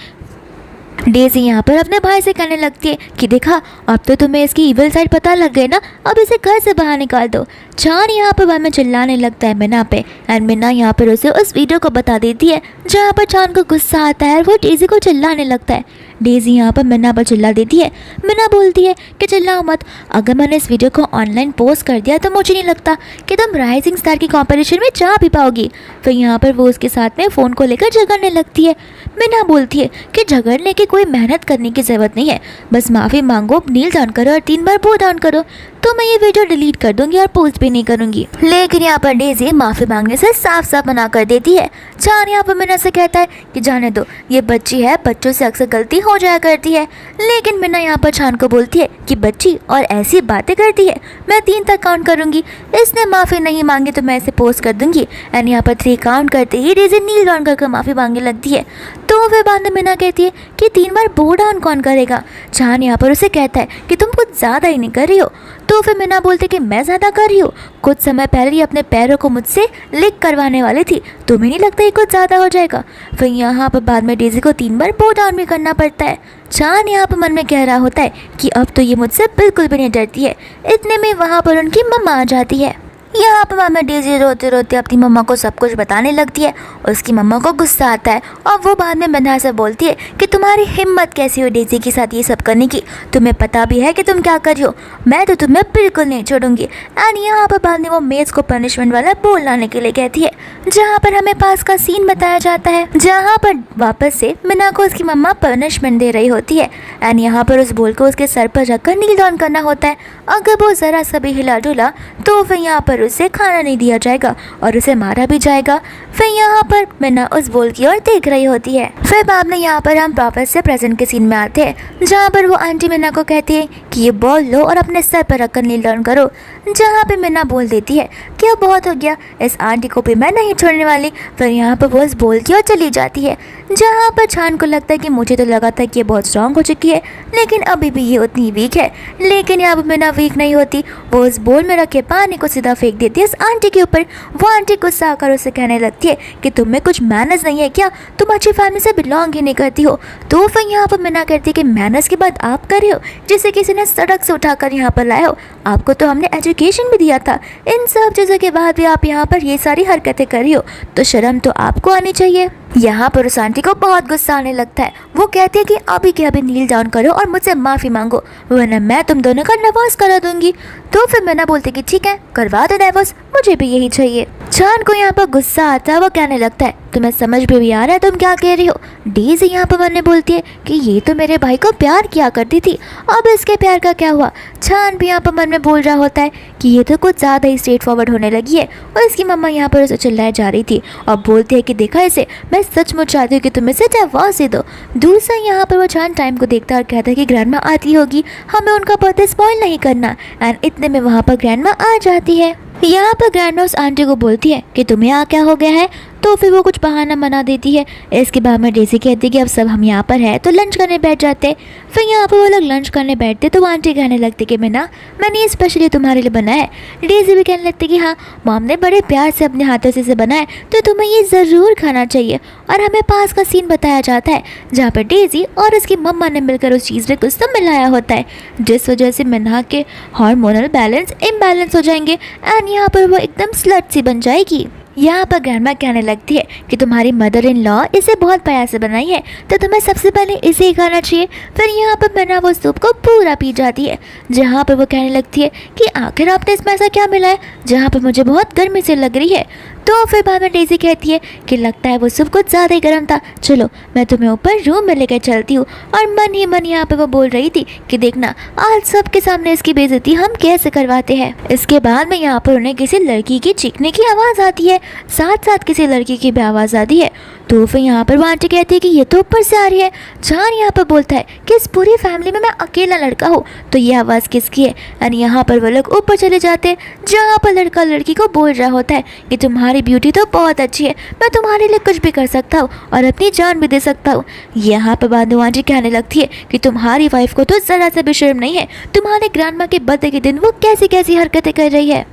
डेज़ी यहाँ पर अपने भाई से कहने लगती है कि देखा, अब तो तुम्हें इसकी इविल साइड पता लग गई ना, अब इसे घर से बाहर निकाल दो। चान यहाँ पर बाद में चिल्लाने लगता है मिना पे, एंड मिना यहाँ पर उसे उस वीडियो को बता देती है जहाँ पर चान को गुस्सा आता है और वो डेज़ी को चिल्लाने लगता है। डेज़ी यहाँ पर मिना पर चिल्ला देती है। मिना बोलती है कि चिल्लाओ मत, अगर मैंने इस वीडियो को ऑनलाइन पोस्ट कर दिया तो मुझे नहीं लगता कि तुम राइजिंग स्टार की कॉम्पिटिशन में जा भी पाओगी। फिर यहाँ पर वो उसके साथ में फ़ोन को लेकर झगड़ने लगती है। मिना बोलती है कि झगड़ने की कोई मेहनत करने की ज़रूरत नहीं है, बस माफ़ी मांगो, नील डाउन करो और 3 बार बो डाउन करो, तो मैं ये वीडियो डिलीट कर दूंगी और पोस्ट भी नहीं करूंगी। लेकिन यहाँ पर डेज़ी माफ़ी मांगने से साफ साफ मना कर देती है। चान यहाँ पर मिना से कहता है कि जाने दो, ये बच्ची है, बच्चों से अक्सर गलती हो जाया करती है। लेकिन मिना यहाँ पर चान को बोलती है कि बच्ची और ऐसी बातें करती है, मैं 3 तक काउंट करूंगी, इसने माफ़ी नहीं मांगी तो मैं इसे पोस्ट कर दूंगी। एंड यहाँ पर 3 काउंट करते ही डेज़ी नील डाउन करके माफ़ी मांगने लगती है। तो फिर बाद में मिना कहती है कि 3 बार बो डाउन कौन करेगा। चान यहाँ पर उसे कहता है कि तुम कुछ ज़्यादा ही नहीं कर रही हो। तो फिर मिना बोलती कि मैं ज़्यादा कर रही हूँ, कुछ समय पहले ही अपने पैरों को मुझसे लिक करवाने वाली थी, तुम्हें नहीं लगता ये कुछ ज़्यादा हो जाएगा। फिर यहाँ पर बाद में डेज़ी को 3 बार बो डाउन भी करना पड़ता है। चान यहाँ पर मन में कह रहा होता है कि अब तो ये मुझसे बिल्कुल भी नहीं डरती है। इतने में वहाँ पर उनकी मम्मा आ जाती है। यहाँ पर मामा डेज़ी रोते रोते अपनी मम्मा को सब कुछ बताने लगती है। उसकी मम्मा को गुस्सा आता है और वो बाद में मिना से बोलती है कि तुम्हारी हिम्मत कैसी हो डेज़ी के साथ ये सब करने की, तुम्हें पता भी है कि तुम क्या कर रही हो, मैं तो तुम्हें बिल्कुल नहीं छोड़ूंगी। एंड यहाँ पर बाद में वो मेज को पनिशमेंट वाला बोल लाने के लिए कहती है, जहाँ पर हमें पास का सीन बताया जाता है जहाँ पर वापस से मिना को उसकी मम्मा पनिशमेंट दे रही होती है। एंड यहाँ पर उस बोल को उसके सर पर रखकर नील डाउन करना होता है। अगर वो ज़रा सा भी हिला डुला तो फिर यहाँ पर उसे खाना नहीं दिया जाएगा और उसे मारा भी जाएगा। फिर यहाँ पर मिना उस बोल की ओर देख रही होती है। फिर बाद में यहाँ पर हम वापस से प्रेजेंट के सीन में आते हैं जहाँ पर वो आंटी मिना को कहती है कि ये बॉल लो और अपने सर पर रखकर नील डाउन करो, जहाँ पे मिना बोल देती है कि अब बहुत हो गया, इस आंटी को भी मैं नहीं छोड़ने वाली। फिर यहाँ पर वो उस बोल की ओर चली जाती है जहाँ पर छान को लगता है कि मुझे तो लगा था कि ये बहुत स्ट्रांग हो चुकी है, लेकिन अभी भी ये उतनी वीक है। लेकिन यहाँ पर मिना वीक नहीं होती, वो उस बोल में रखे पानी को सीधा फेंक देती है उस आंटी के ऊपर। वो आंटी गुस्सा आकर उसे कहने लगती है कि तुम में कुछ मैनर्स नहीं है क्या, तुम अच्छी फैमिली से बिलोंग ही नहीं करती हो। तो फिर यहाँ पर मिना कहती है कि मैनर्स की बात आप कर रहे हो, जिसे किसी ने सड़क से उठाकर यहाँ पर लाए हो, आपको तो हमने एजुकेशन भी दिया था, इन सब चीज़ों के बाद भी आप यहाँ पर ये सारी हरकतें कर रही हो, तो शर्म तो आपको आनी चाहिए। यहाँ पर उस आंटी को बहुत गुस्सा आने लगता है। वो कहती है कि अभी के अभी नील डाउन करो और मुझसे माफ़ी मांगो, वरना मैं तुम दोनों का डिवोर्स करा दूंगी। तो फिर मैंने बोलती कि ठीक है, करवा दो डिवोर्स, मुझे भी यही चाहिए। चान को यहाँ पर गुस्सा आता है। वो कहने लगता है तुम्हें समझ भी आ रहा है तुम क्या कह रही हो। डेज़ी यहाँ पर मन बोलती है कि ये तो मेरे भाई को प्यार किया करती थी, अब इसके प्यार का क्या हुआ। चान भी यहाँ पर मन में बोल रहा होता है कि ये तो कुछ ज़्यादा ही स्ट्रेट फॉरवर्ड होने लगी है। और इसकी मम्मा यहाँ पर उसे चिल्लाए जा रही थी और बोलती है कि देखा इसे, मैं सचमुच चाहती हूँ कि तुम इसे डिवोर्स दे दो। दूसरा यहाँ पर वो चान टाइम को देखता है और कहता है कि ग्रैंडमा आती होगी, हमें उनका बर्थडे स्पॉइल नहीं करना। एंड इतने में वहाँ पर ग्रैंडमा आ जाती है। यहाँ पर ग्रैंडमा उस आंटी को बोलती है कि तुम्हें यहाँ क्या हो गया है, तो फिर वो कुछ बहाना बना देती है। इसके बाद में डेज़ी कहती है कि अब सब हम यहाँ पर है तो लंच करने बैठ जाते। फिर यहाँ पर वो लोग लंच करने बैठते तो वो आंटी कहने लगती कि मिना, मैंने ये स्पेशली तुम्हारे लिए बनाया है। डेज़ी भी कहने लगती कि हाँ मॉम ने बड़े प्यार से अपने हाथों से इसे बनाया, तो तुम्हें ये ज़रूर खाना चाहिए। और हमें पास का सीन बताया जाता है जहाँ पर डेज़ी और उसकी मम्मा ने मिलकर उस चीज़ में कुछ तो मिलाया होता है, जिस वजह से मिना के हार्मोनल बैलेंस इम्बैलेंस हो जाएंगे एंड यहाँ पर वो एकदम स्लट सी बन जाएगी। यहाँ पर ग्रैंडमा कहने लगती है कि तुम्हारी मदर इन लॉ इसे बहुत प्यार से बनाई है, तो तुम्हें सबसे पहले इसे ही खाना चाहिए। फिर यहाँ पर मिना वो सूप को पूरा पी जाती है, जहाँ पर वो कहने लगती है कि आखिर आपने इसमें ऐसा क्या मिला है जहाँ पर मुझे बहुत गर्मी से लग रही है। तो फिर बाद में डेज़ी कहती है कि लगता है वो सूप कुछ ज़्यादा ही गर्म था, चलो मैं तुम्हें ऊपर रूम में लेकर चलती हूँ। और मन ही मन यहाँ पे वो बोल रही थी कि देखना आज सबके सामने इसकी बेइज्जती हम कैसे करवाते हैं। इसके बाद में यहाँ पर उन्हें किसी लड़की की चीखने की आवाज़ आती है, साथ साथ किसी लड़की की भी आवाज़ आती है। तो फिर यहाँ पर वो आंटी कहती है कि ये तो ऊपर से आ रही है। जान यहाँ पर बोलता है कि इस पूरी फैमिली में मैं अकेला लड़का हूँ, तो ये आवाज़ किसकी है। और यहाँ पर वो लोग ऊपर चले जाते हैं जहाँ पर लड़का लड़की को बोल रहा होता है कि तुम्हारी ब्यूटी तो बहुत अच्छी है, मैं तुम्हारे लिए कुछ भी कर सकता हूँ और अपनी जान भी दे सकता हूँ। यहाँ पर बादू आंटी कहने लगती है कि तुम्हारी वाइफ को तो ज़रा सा भी शर्म नहीं है, तुम्हारे ग्रैंडमा के बर्थडे के दिन वो कैसी कैसी हरकतें कर रही है।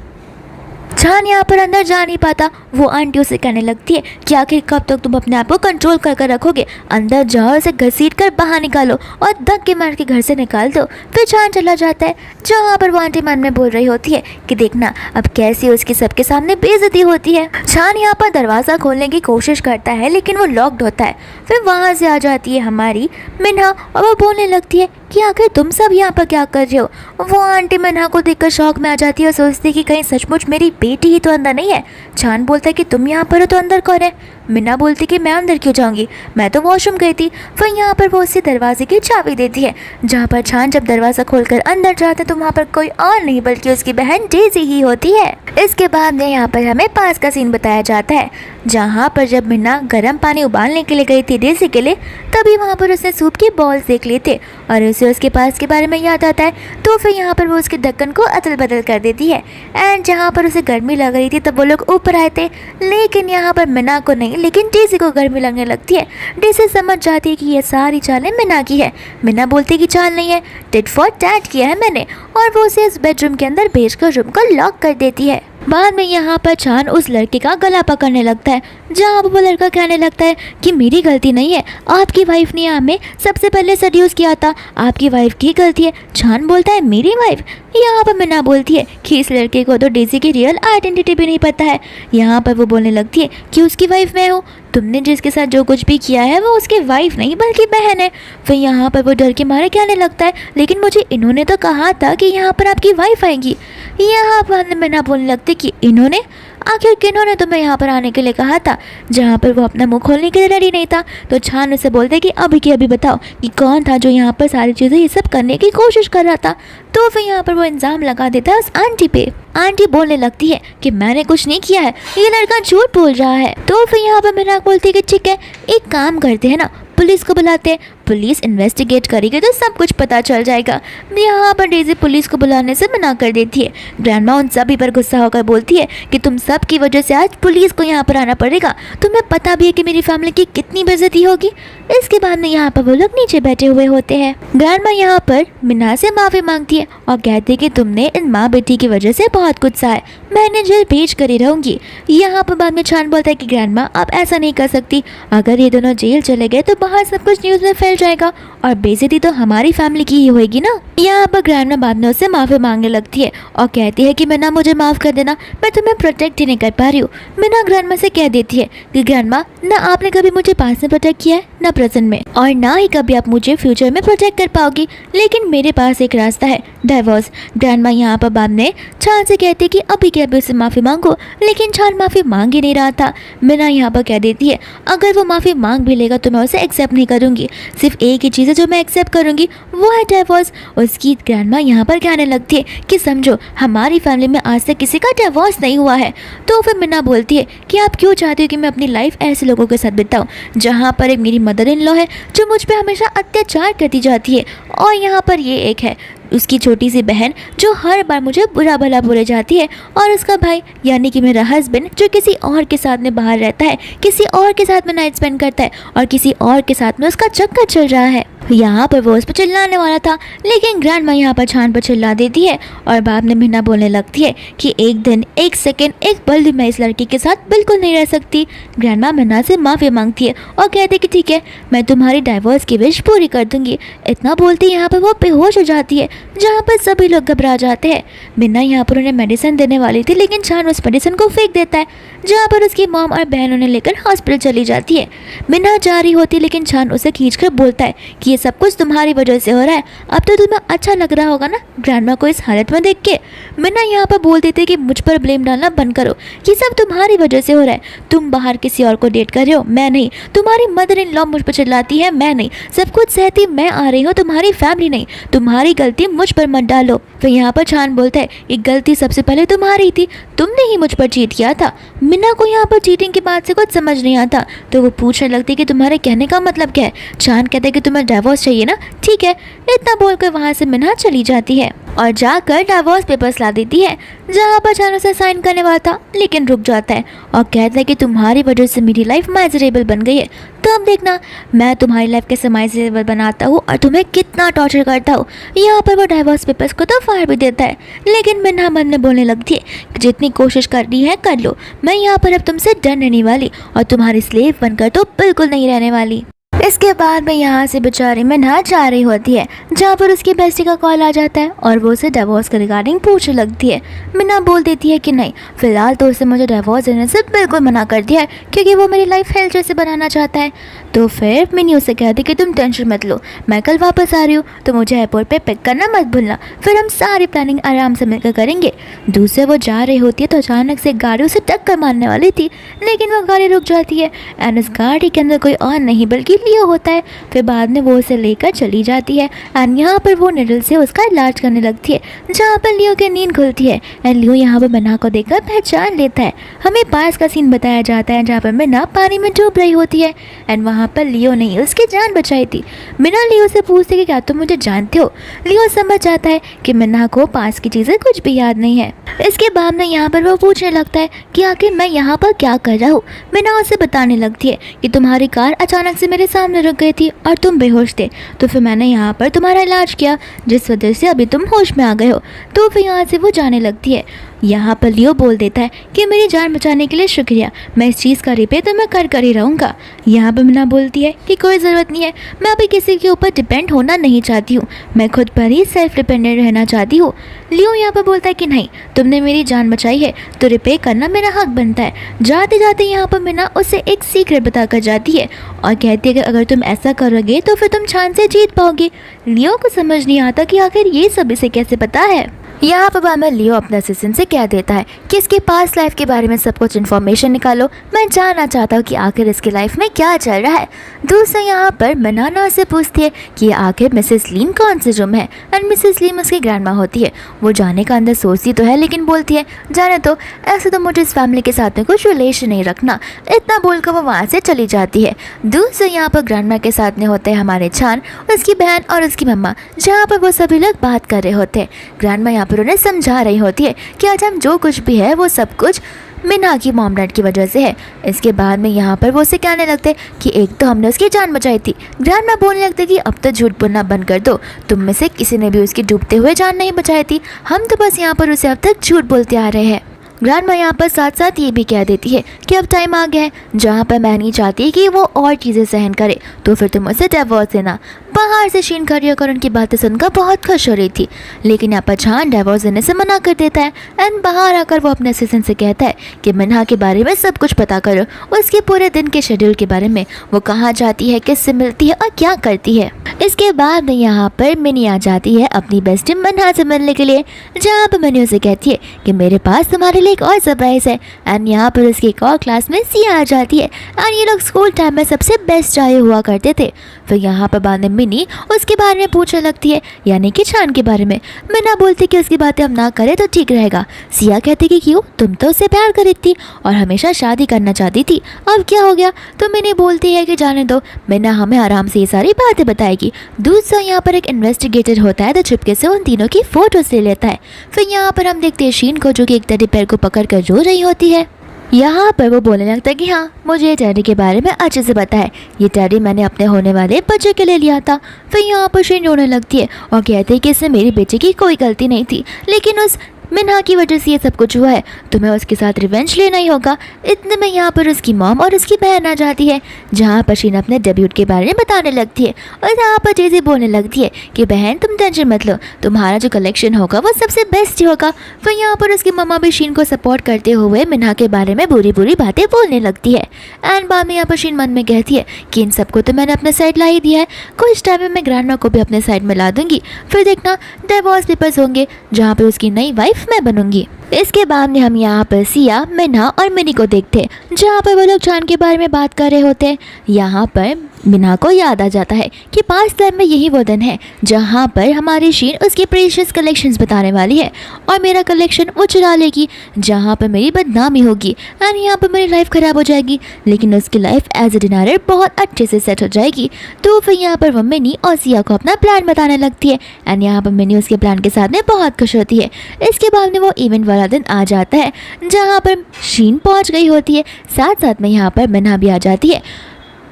चान यहाँ पर अंदर जा नहीं पाता। वो आंटी उसे कहने लगती है कि आखिर कब तक तुम अपने आप को कंट्रोल कर कर रखोगे, अंदर जाओ, उसे घसीट कर बाहर निकालो और धक्के मार के घर से निकाल दो। फिर चान चला जाता है, जहाँ पर वो आंटी मन में बोल रही होती है कि देखना अब कैसी उसकी सबके सामने बेइज्जती होती है। चान यहाँ पर दरवाज़ा खोलने की कोशिश करता है लेकिन वो लॉक्ड होता है। फिर वहाँ से आ जाती है हमारी मिन्हा और वो बोलने लगती है कि आखिर तुम सब यहाँ पर क्या कर रहे हो। वो आंटी मिन्हा को देखकर शौक में आ जाती है और सोचती है कि कहीं सचमुच मेरी बेटी ही तो अंदर नहीं है। चान बोलता है कि तुम यहाँ पर हो तो अंदर कौन है। मिन्हा बोलती कि मैं अंदर क्यों जाऊँगी, मैं तो वॉशरूम गई थी। फिर यहाँ पर वो उसी दरवाजे की चाबी देती है, जहाँ पर चान जब दरवाज़ा खोलकर अंदर जाते तो वहाँ पर कोई और नहीं बल्कि उसकी बहन डेज़ी ही होती है। इसके बाद में यहाँ पर हमें पास का सीन बताया जाता है, जहाँ पर जब मिन्हा गर्म पानी उबालने के लिए गई थी डेज़ी के लिए, तभी वहाँ पर उसने सूप की बॉल्स देख लिए थे और उसे उसके पास के बारे में याद आता है। तो फिर यहाँ पर वो उसके ढक्कन को अदल बदल कर देती है। एंड जहाँ पर उसे गर्मी लग रही थी तब वो लोग ऊपर आए थे, लेकिन यहाँ पर मिन्हा को नहीं लेकिन डेज़ी को गर्मी लगने लगती है। डेज़ी समझ जाती है कि ये सारी चालें मिन्हा की है। मिन्हा बोलती है कि चाल नहीं है, टिट फॉर टैट किया है मैंने, और वो उसे इस बेडरूम के अंदर भेजकर रूम को लॉक कर देती है। बाद में यहाँ पर चान उस लड़के का गला पकड़ने लगता है, जहाँ वो लड़का कहने लगता है कि मेरी गलती नहीं है, आपकी वाइफ ने हमें सबसे पहले सड्यूस किया था, आपकी वाइफ की गलती है। चान बोलता है मेरी वाइफ। यहाँ पर मिन्हा बोलती है कि इस लड़के को तो डेज़ी की रियल आइडेंटिटी भी नहीं पता है। यहाँ पर वो बोलने लगती है कि उसकी वाइफ मैं हूँ, तुमने जिसके साथ जो कुछ भी किया है वो उसकी वाइफ नहीं बल्कि बहन है। फिर यहाँ पर वो डर के मारे कहने लगता है लेकिन मुझे इन्होंने तो कहा था कि यहाँ पर आपकी वाइफ आएगी। यहाँ पर मिन्हा बोलने लगती कि इन्होंने, आखिर किन्होंने तुम्हें यहाँ पर आने के लिए कहा था, जहाँ पर वो अपना मुंह खोलने के लिए रेडी नहीं था। तो चान उसे बोलते कि अभी के अभी बताओ कि कौन था जो यहाँ पर सारी चीज़ें ये सब करने की कोशिश कर रहा था। तो फिर यहाँ पर वो इल्ज़ाम लगा देता है उस आंटी पे। आंटी बोलने लगती है कि मैंने कुछ नहीं किया है, ये लड़का झूठ बोल रहा है। तो फिर यहाँ पर मिन्हा बोलती है कि ठीक है, एक काम करते हैं ना, पुलिस को बुलाते हैं, पुलिस इन्वेस्टिगेट करेगी तो सब कुछ पता चल जाएगा। यहाँ पर डेज़ी पुलिस को बुलाने से मना कर देती है। ग्रैंडमा उन सभी पर गुस्सा होकर बोलती है कि तुम सब की वजह से आज पुलिस को यहाँ पर आना पड़ेगा, तुम्हें पता भी है कि मेरी फैमिली की कितनी बेइज्जती होगी। इसके बाद में यहाँ पर वो लोग नीचे बैठे हुए होते हैं। ग्रैंडमा यहाँ पर मिन्हा से माफ़ी मांगती है और कहती है कि तुमने इन माँ बेटी की वजह से बहुत कुछ सहा है, मैं इन्हें जेल भेज कर ही रहूँगी। यहाँ पर बाद में चान बोलता है कि ग्रैंडमा आप ऐसा नहीं कर सकती, अगर ये दोनों जेल चले गए तो बाहर सब कुछ न्यूज़ में फैल जाएगा और बेइज्जती तो हमारी फैमिली की ही होगी ना। यहाँ पर ग्रैंडमा बाद में उससे माफ़ी मांगने लगती है और कहती है कि मिन्हा मुझे माफ़ कर देना, मैं तुम्हें प्रोटेक्ट ही नहीं कर पा रही हूँ। मिन्हा ग्रैंडमा से कह देती है कि ग्रैंडमा, ना आपने कभी मुझे पास्ट में प्रोटेक्ट किया है ना प्रेजेंट में, और ना ही कभी आप मुझे फ्यूचर में प्रोटेक्ट कर पाओगी, लेकिन मेरे पास एक रास्ता है, डाइवोर्स। ग्रैंडमा यहाँ पर बाद में चान से कहती है कि अभी के अभी उससे माफ़ी मांगो, लेकिन चान माफ़ी मांग ही नहीं रहा था। मिन्हा यहाँ पर कह देती है अगर वो माफ़ी मांग भी लेगा तो मैं उसे एक्सेप्ट नहीं करूँगी, सिर्फ एक ही चीज़ है जो मैं एक्सेप्ट करूँगी, वो है डाइवोर्स। उसकी ग्रैंडमा यहाँ पर कहने लगती है कि समझो हमारी फैमिली में आज तक किसी का डाइवोर्स नहीं हुआ है। तो फिर मिन्हा बोलती है कि आप क्यों चाहती हो कि मैं अपनी लाइफ ऐसे लोगों के साथ बिताऊँ, जहाँ पर एक मेरी मदर इन लॉ है जो मुझ पर हमेशा अत्याचार करती जाती है, और यहाँ पर ये एक है उसकी छोटी सी बहन जो हर बार मुझे बुरा भला बोले जाती है, और उसका भाई यानी कि मेरा हस्बैंड जो किसी और के साथ में बाहर रहता है, किसी और के साथ में नाइट स्पेंड करता है और किसी और के साथ में उसका चक्कर चल रहा है। यहाँ पर वो उस पर चिल्लाने वाला था, लेकिन ग्रैंडमा यहाँ पर चान पर चिल्ला देती है और बाद में मिन्हा बोलने लगती है कि एक दिन, एक सेकंड, एक पल भी मैं इस लड़की के साथ बिल्कुल नहीं रह सकती। ग्रैंडमा मिन्हा से माफ़ी मांगती है और कहती है कि ठीक है, मैं तुम्हारी डाइवोर्स की विश पूरी कर दूंगी। इतना बोलती यहाँ पर वो बेहोश हो जाती है, जहाँ पर सभी लोग घबरा जाते हैं। मिन्हा यहाँ पर उन्हें मेडिसिन देने वाली थी, लेकिन चान उस मेडिसिन को फेंक देता है, जहाँ पर उसकी मॉम और बहन उन्हें लेकर हॉस्पिटल चली जाती है। मिन्हा जा रही होती, लेकिन चान उसे खींचकर बोलता है कि ये सब कुछ तुम्हारी वजह से हो रहा है, अब तो तुम्हें अच्छा लग रहा होगा ना ग्रैंडमा को इस हालत में देख के। मिन्हा यहाँ पर बोल देती है कि मुझ पर ब्लेम डालना बंद करो, ये सब तुम्हारी वजह से हो रहा है, तुम बाहर किसी और को डेट कर रहे हो, मैं नहीं, तुम्हारी मदर इन लॉ मुझ पर चिल्लाती है, मैं नहीं, सब कुछ सहती मैं आ रही हूँ, तुम्हारी फैमिली नहीं, तुम्हारी गलती मुझ पर मत डालो। फिर यहाँ पर चान बोलता है ये गलती सबसे पहले तुम्हारी थी, तुमने ही मुझ पर चीट किया था। मिन्हा को यहाँ पर चीटिंग की बात से कुछ समझ नहीं आता, तो वो पूछने लगती है कि तुम्हारे कहने का मतलब क्या है। चान कहता है कि तुम्हें डाइवोर्स डाइवोर्स चाहिए ना, ठीक है। इतना बोलकर वहाँ से मिन्हा चली जाती है और जाकर डाइवोर्स पेपर्स ला देती है, जहाँ पर चारों से साइन करने वाला था लेकिन रुक जाता है और कहता है कि तुम्हारी वजह से मेरी लाइफ माइजरेबल बन गई है, तो अब देखना मैं तुम्हारी लाइफ कैसे माइजरेबल बनाता हूँ और तुम्हें कितना टॉर्चर करता हूँ। यहाँ पर वो डाइवोर्स पेपर्स को तो फाड़ भी देता है, लेकिन मिन्हा मन में बोलने लगती है कि जितनी कोशिश करनी है कर लो, मैं यहाँ पर अब तुमसे डर रहने वाली और तुम्हारी स्लेव बनकर तो बिल्कुल नहीं रहने वाली। इसके बाद में यहाँ से बेचारी मिन्हा जा रही होती है, जहाँ पर उसकी बेस्टी का कॉल आ जाता है और वो उसे डिवोर्स के रिगार्डिंग पूछने लगती है। मिन्हा बोल देती है कि नहीं, फिलहाल तो उसे मुझे डिवोर्स देने से बिल्कुल मना कर दिया है, क्योंकि वो मेरी लाइफ हेल जैसे बनाना चाहता है। तो फिर मिनी उसे कहती कि तुम टेंशन मत लो, मैं कल वापस आ रही हूँ, तो मुझे एयरपोर्ट पे पिक करना मत भूलना, फिर हम सारी प्लानिंग आराम से मिलकर करेंगे। दूसरे वो जा रही होती है तो अचानक से गाड़ी उसे टक्कर मारने वाली थी, लेकिन वो गाड़ी रुक जाती है एंड उस गाड़ी के अंदर कोई और नहीं बल्कि लियो होता है। फिर बाद में वो उसे लेकर चली जाती है एंड यहाँ पर वो निडल से उसका इलाज करने लगती है, जहाँ पर लियो की नींद खुलती है एंड लियो यहाँ पर मिन्हा को देखकर पहचान लेता है। हमें पास का सीन बताया जाता है जहाँ पर मिन्हा पानी में डूब रही होती है एंड वहाँ पर लियो ने उसकी जान बचाई थी। मिन्हा लियो से पूछती है कि क्या तुम मुझे जानते हो। लियो समझ जाता है कि मिन्हा को पास की चीज़ें कुछ भी याद नहीं है। इसके बाद में यहाँ पर वो पूछने लगता है कि आखिर मैं यहाँ पर क्या कर रहा हूँ। मिन्हा उसे बताने लगती है कि तुम्हारी कार अचानक से मेरे सामने रुक गई थी और तुम बेहोश थे, तो फिर मैंने यहाँ पर तुम्हारा इलाज किया, जिस वजह से अभी तुम होश में आ गए हो। तो फिर यहाँ से वो जाने लगती है। यहाँ पर लियो बोल देता है कि मेरी जान बचाने के लिए शुक्रिया, मैं इस चीज़ का रिपे तो मैं कर ही रहूँगा। यहाँ पर मिन्हा बोलती है कि कोई ज़रूरत नहीं है, मैं अभी किसी के ऊपर डिपेंड होना नहीं चाहती हूँ, मैं खुद पर ही सेल्फ डिपेंडेंट रहना चाहती हूँ। लियो यहाँ पर बोलता है कि नहीं, तुमने मेरी जान बचाई है तो रिपे करना मेरा हक बनता है। जाते जाते यहाँ पर मिन्हा उसे एक सीक्रेट बताकर जाती है और कहती है कि अगर तुम ऐसा करोगे तो फिर तुम चांद से जीत पाओगे। लियो को समझ नहीं आता कि आखिर ये सब इसे कैसे पता है। यहाँ पर बाद में लियो अपने असिस्टेंट से कह देता है कि इसके पास लाइफ के बारे में सब कुछ इन्फॉर्मेशन निकालो, मैं जानना चाहता हूँ कि आखिर इसकी लाइफ में क्या चल रहा है। दूसरा यहाँ पर मिन्हा से पूछती है कि आखिर मिसेस लीम कौन से रूम है एंड मिसेस लीम उसकी ग्रैंडमा होती है। वो जाने का अंदर सोचती तो है लेकिन बोलती है जाने तो, ऐसे तो मुझे इस फैमिली के साथ में कुछ रिलेशन नहीं रखना। इतना बोलकर वो वहाँ से चली जाती है। दूसरे यहाँ पर ग्रैंडमा के साथ में होते हैं हमारे चान, उसकी बहन और उसकी मम्मा, जहाँ पर वो सभी लोग बात कर रहे होते हैं। ग्रैंडमा पर उन्हें समझा रही होती है कि आज हम जो कुछ भी है वो सब कुछ मिन्हा की मॉम डैड की वजह से है। इसके बाद में यहाँ पर वो उसे कहने लगते कि एक तो हमने उसकी जान बचाई थी। ग्रैंडमा बोलने लगते कि अब तो झूठ बोलना बंद कर दो, तुम में से किसी ने भी उसकी डूबते हुए जान नहीं बचाई थी, हम तो बस यहाँ पर उसे अब तक झूठ बोलते आ रहे हैं। ग्रैंडमा यहाँ पर साथ साथ ये भी कह देती है कि अब टाइम आ गया है जहाँ पर मैं नहीं चाहती कि वो और चीज़ें सहन करे, तो फिर तुम उसे डिवोर्स देना। बाहर से शीन खड़ी होकर उनकी बातें सुनकर बहुत खुश हो रही थी, लेकिन यहाँ पर चान डिवोर्स देने से मना कर देता है एंड बाहर आकर वो अपने असिस्टेंट से कहता है कि मिन्हा के बारे में सब कुछ पता करो, उसके पूरे दिन के शेड्यूल के बारे में, वो कहाँ जाती है, किससे मिलती है और क्या करती है। इसके बाद में यहाँ पर मिनी आ जाती है अपनी बेस्टी मिन्हा से मिलने के लिए, जहाँ पर मिनी उसे कहती है कि मेरे पास तुम्हारे लिए एक और सरप्राइज है। एंड यहाँ पर उसकी एक और क्लास में सिया आ जाती है एंड ये लोग स्कूल टाइम में सबसे बेस्ट चाय हुआ करते थे। फिर यहाँ पर बाद में मिनी उसके बारे में पूछने लगती है, यानी कि चान के बारे में। मिन्हा बोलती कि उसकी बातें हम ना करें तो ठीक रहेगा। सिया कहती कि क्यों, तुम तो उससे प्यार कर रही थी और हमेशा शादी करना चाहती थी, अब क्या हो गया। तो मिनी बोलती है कि जाने दो, मिन्हा हमें आराम से ये सारी बातें बताएगी। दूसरा यहाँ पर एक इन्वेस्टिगेटर होता है तो चुपके से उन तीनों की फोटोज ले लेता है। फिर यहाँ पर हम देखते हैं शीन को, जो कि एक टेडी पैर को पकड़ कर रो रही होती है। यहाँ पर वो बोलने लगता है कि हाँ, मुझे ये टैडी के बारे में अच्छे से पता है, ये टैडी मैंने अपने होने वाले बच्चे के लिए लिया था। फिर यहाँ पर शीन रोने लगती है और कहती है कि इसमें मेरी बेटे की कोई गलती नहीं थी, लेकिन उस मिन्हा की वजह से ये सब कुछ हुआ है, तुम्हें उसके साथ रिवेंज लेना ही होगा। इतने में यहाँ पर उसकी मॉम और उसकी बहन आ जाती है, जहाँ पर शीन अपने डेब्यूट के बारे में बताने लगती है और यहाँ पर जेजी बोलने लगती है कि बहन तुम टेंशन मत लो, तुम्हारा जो कलेक्शन होगा वो सबसे बेस्ट ही होगा। फिर यहाँ पर उसकी मम्मा भी शीन को सपोर्ट करते हुए मिन्हा के बारे में बुरी बुरी बातें बोलने लगती है। एंड बाद में यहाँ पर शीन मन में कहती है कि इन सबको तो मैंने अपने साइड ला ही दिया है, कुछ टाइम में मैं ग्रैंडमा को भी अपने साइड में ला दूंगी, फिर देखना डिवोर्स पेपर्स होंगे जहाँ पे उसकी नई वाइफ मैं बनूंगी। इसके बाद में हम यहाँ पर सिया, मिन्हा और मिनी को देखते हैं, जहाँ पर वो लोग चान के बारे में बात कर रहे होते हैं। यहाँ पर मिना को याद आ जाता है कि पास्ट टाइम में यही वो दिन है जहाँ पर हमारी शीन उसकी प्रीशियस कलेक्शंस बताने वाली है और मेरा कलेक्शन वो चुरा लेगी, जहाँ पर मेरी बदनामी होगी एंड यहाँ पर मेरी लाइफ ख़राब हो जाएगी, लेकिन उसकी लाइफ एज ए डिनायर बहुत अच्छे से सेट हो जाएगी। तो फिर यहाँ पर वो मिनी और सिया को अपना प्लान बताने लगती है एंड यहाँ पर मिनी उसके प्लान के साथ में बहुत खुश होती है। इसके बाद में वो इवेंट वाला दिन आ जाता है जहाँ पर शीन पहुँच गई होती है, साथ साथ में यहाँ पर मिना भी आ जाती है।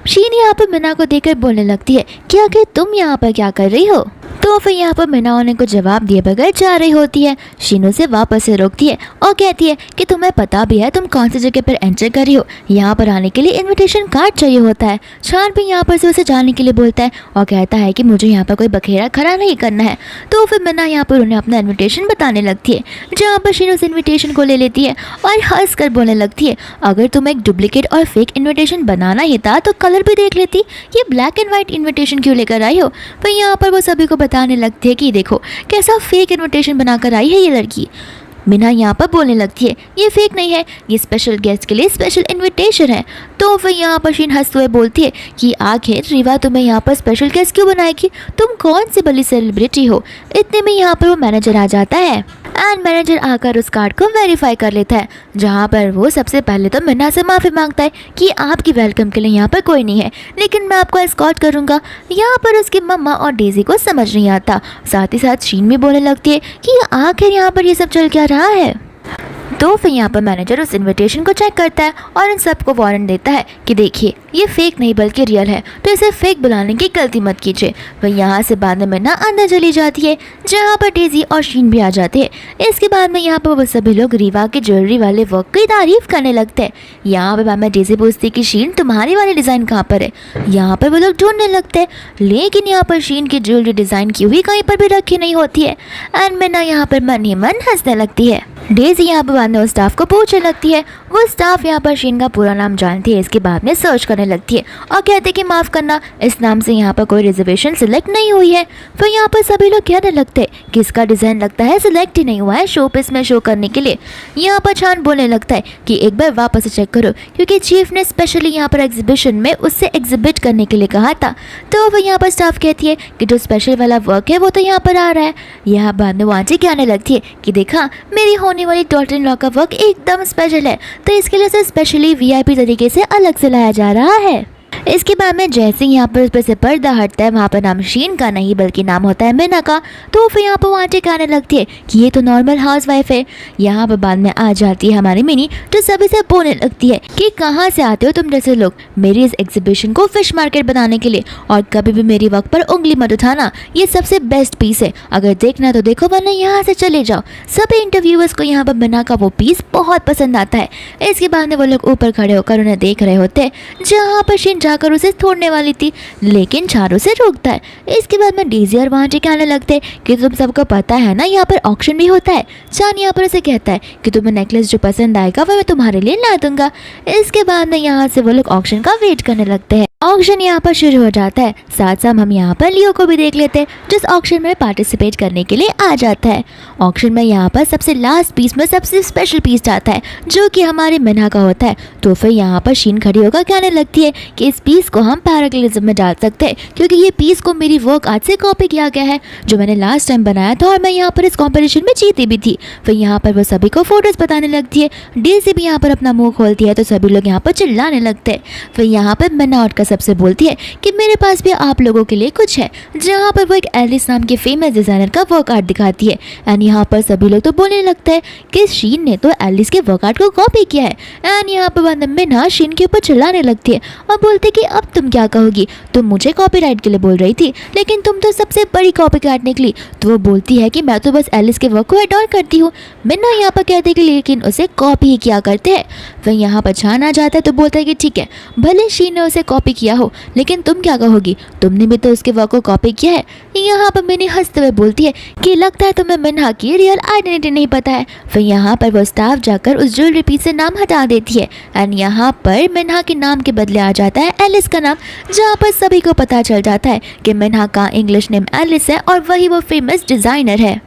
शीन यहाँ पर मिना को देखकर बोलने लगती है कि आखिर तुम यहाँ पर क्या कर रही हो। तो फिर यहाँ पर मिना उन्हें को जवाब दिए बगैर जा रही होती है। शीन उसे वापस से रोकती है और कहती है कि तुम्हें पता भी है तुम कौन सी जगह पर एंटर कर रही हो, यहाँ पर आने के लिए इनविटेशन कार्ड चाहिए होता है। शान भी यहाँ पर से उसे जाने के लिए बोलता है और कहता है कि मुझे यहाँ पर कोई बखेड़ा खड़ा नहीं करना है। तो फिर मिना यहाँ पर उन्हें अपना इन्विटेशन बताने लगती है, जहाँ पर शीन उस इन्विटेशन को ले लेती है और हंस कर बोलने लगती है अगर तुम एक डुप्लीकेट और फेक इन्विटेशन बनाना ही था तो कलर भी देख लेती, ये ब्लैक एंड व्हाइट इन्विटेशन क्यों लेकर आई हो। फिर यहाँ पर वो सभी को बताने लगती है कि देखो कैसा फेक इनविटेशन बनाकर आई है ये लड़की। मिना यहाँ पर बोलने लगती है ये फेक नहीं है, ये स्पेशल गेस्ट के लिए स्पेशल इनविटेशन है। तो फिर यहाँ पर शीन हंसते हुए बोलती है कि आखिर रीवा तुम्हें यहाँ पर स्पेशल गेस्ट क्यों बनाएगी, तुम कौन सी बड़ी सेलिब्रिटी हो। इतने में यहाँ पर वो मैनेजर आ जाता है एंड मैनेजर आकर उस कार्ड को वेरीफाई कर लेता है, जहाँ पर वो सबसे पहले तो मिना से माफ़ी मांगता है कि आपकी वेलकम के लिए यहाँ पर कोई नहीं है, लेकिन मैं आपको एस्कॉर्ट करूँगा। यहाँ पर उसकी मम्मा और डेजी को समझ नहीं आता। साथ ही साथ शीन भी बोलने लगती है कि आखिर यहाँ पर ये सब चल क्या रहा है। तो फिर यहाँ पर मैनेजर उस इनविटेशन को चेक करता है और इन सबको वारंट देता है कि देखिए ये फेक नहीं बल्कि रियल है, तो इसे फेक बुलाने की गलती मत कीजिए। वह यहाँ से बाद में मिना अंदर चली जाती है, जहाँ पर डेजी और शीन भी आ जाते हैं। इसके बाद में यहाँ पर वो सभी लोग रीवा के ज्वेलरी वाले वर्क की तारीफ करने लगते हैं। यहाँ पर बाद में डेजी पूछती है कि शीन तुम्हारी वाली डिज़ाइन कहाँ पर है। यहाँ पर वो लोग ढूंढने लगते हैं, लेकिन यहाँ पर शीन की ज्वेलरी डिज़ाइन की हुई कहीं पर भी रखी नहीं होती है एंड मिना यहाँ पर मन ही मन हंसने लगती है। डेजी यहाँ पर बाद में उस स्टाफ को पूछने लगती है। वो स्टाफ यहाँ पर शीन का पूरा नाम जानती है। इसके बाद में सर्च करने लगती है और कहते कि माफ़ करना, इस नाम से यहाँ पर कोई रिजर्वेशन सिलेक्ट नहीं हुई है। फिर यहाँ पर सभी लोग कहने लगते हैं कि इसका डिज़ाइन लगता है सिलेक्ट ही नहीं हुआ है शो पीस में शो करने के लिए। यहाँ पर छान बोलने लगता है कि एक बार वापस से चेक करो, क्योंकि चीफ ने स्पेशली यहाँ पर एग्जीबिशन में उससे एग्जिबिट करने के लिए कहा था। तो फिर यहाँ पर स्टाफ कहती है कि जो स्पेशल वाला वर्क है वो तो यहाँ पर आ रहा है। यहाँ बाद में वो आंटी कहने लगती है कि देखा मेरी होने वाली डॉटर इन लॉ का वर्क एकदम स्पेशल है, तो इसके लिए उसे स्पेशली वीआईपी तरीके से अलग से लाया जा रहा है। इसके बाद में जैसे ही यहाँ पर उस पर से पर्दा हटता है, वहाँ पर नाम शीन का नहीं बल्कि नाम होता है मिना का। तो फिर यहाँ पर वो आंटी कहने लगती है कि ये तो नॉर्मल हाउस वाइफ है। यहाँ पर बाद में आ जाती है हमारी मिनी, जो सभी से बोलने लगती है कि कहाँ से आते हो तुम जैसे लोग मेरी इस एग्जीबिशन को फिश मार्केट बनाने के लिए, और कभी भी मेरी वक्त पर उंगली मत उठाना, ये सबसे बेस्ट पीस है, अगर देखना तो देखो वरना यहाँ से चले जाओ। सभी इंटरव्यूअर्स को यहाँ पर मिना का वो पीस बहुत पसंद आता है। इसके बाद में वो लोग ऊपर खड़े होकर उन्हें देख रहे होते हैं, जहाँ पर शीन जाकर उसे तोड़ने वाली थी, लेकिन चारों से रोकता है। इसके बाद में डेजी और वहाँ कहने लगते हैं कि तुम सबको पता है ना यहाँ पर ऑक्शन भी होता है। चान यहाँ पर उसे कहता है कि तुम्हें नेकलेस जो पसंद आएगा वो मैं तुम्हारे लिए ला दूंगा। इसके बाद में यहाँ से वो लोग ऑक्शन का वेट करने लगते हैं। ऑक्शन यहाँ पर शुरू हो जाता है। साथ साथ हम यहाँ पर लियो को भी देख लेते हैं, जिस ऑक्शन में पार्टिसिपेट करने के लिए आ जाता है। ऑक्शन में यहाँ पर सबसे लास्ट पीस में सबसे स्पेशल पीस आता है, जो कि हमारे मिना का होता है। तो फिर यहाँ पर शीन खड़ी होकर कहने लगती है कि इस पीस को हम पैराग्लिज्म में डाल सकते हैं, क्योंकि ये पीस को मेरी वर्क आज से कॉपी किया गया है, जो मैंने लास्ट टाइम बनाया था और मैं यहाँ पर इस कॉम्पिटिशन में जीती भी थी। फिर यहाँ पर वो सभी को फोटोज बताने लगती है। डेजी भी यहाँ पर अपना मुंह खोलती है, तो सभी लोग यहाँ पर चिल्लाने लगते हैं। फिर यहाँ पर मिना उठकर सबसे बोलती है कि मेरे पास भी आप लोगों के लिए कुछ है, जहाँ पर वो एक एलिस नाम के फेमस डिजाइनर का वर्क आर्ट दिखाती है। एंड यहाँ पर सभी लोग तो बोलने लगते हैं कि शीन ने तो एलिस के वर्क आर्ट को कॉपी किया है। एंड यहाँ पर बाद में मिना शीन के ऊपर चिल्लाने लगती है और बोलती है कि अब तुम क्या कहोगी, तुम मुझे कॉपीराइट के लिए बोल रही थी, लेकिन तुम तो सबसे बड़ी कॉपीकैट निकली। तो वो बोलती है कि मैं तो बस एलिस के वर्क को एडॉर करती हूँ। मिना यहाँ पर कहती है कि लेकिन उसे कॉपी ही किया करते हैं। फिर यहाँ पर छान आ जाता है, तो बोलता है कि ठीक है, भले शीन ने उसे कॉपी किया हो, लेकिन तुम क्या कहोगी, तुमने भी तो उसके वर्क को कॉपी किया है। यहाँ पर मिनी हंसते हुए बोलती है कि लगता है तुम्हें मिन्हा की रियल आइडेंटिटी नहीं पता है। फिर यहाँ पर वो स्टाफ जाकर उस ज्वेलरी पीस से नाम हटा देती है एंड यहाँ पर मिन्हा के नाम के बदले आ जाता है एलिस का नाम, जहाँ पर सभी को पता चल जाता है कि मिन्हा का इंग्लिश नेम एलिस है और वही वो फेमस डिज़ाइनर है।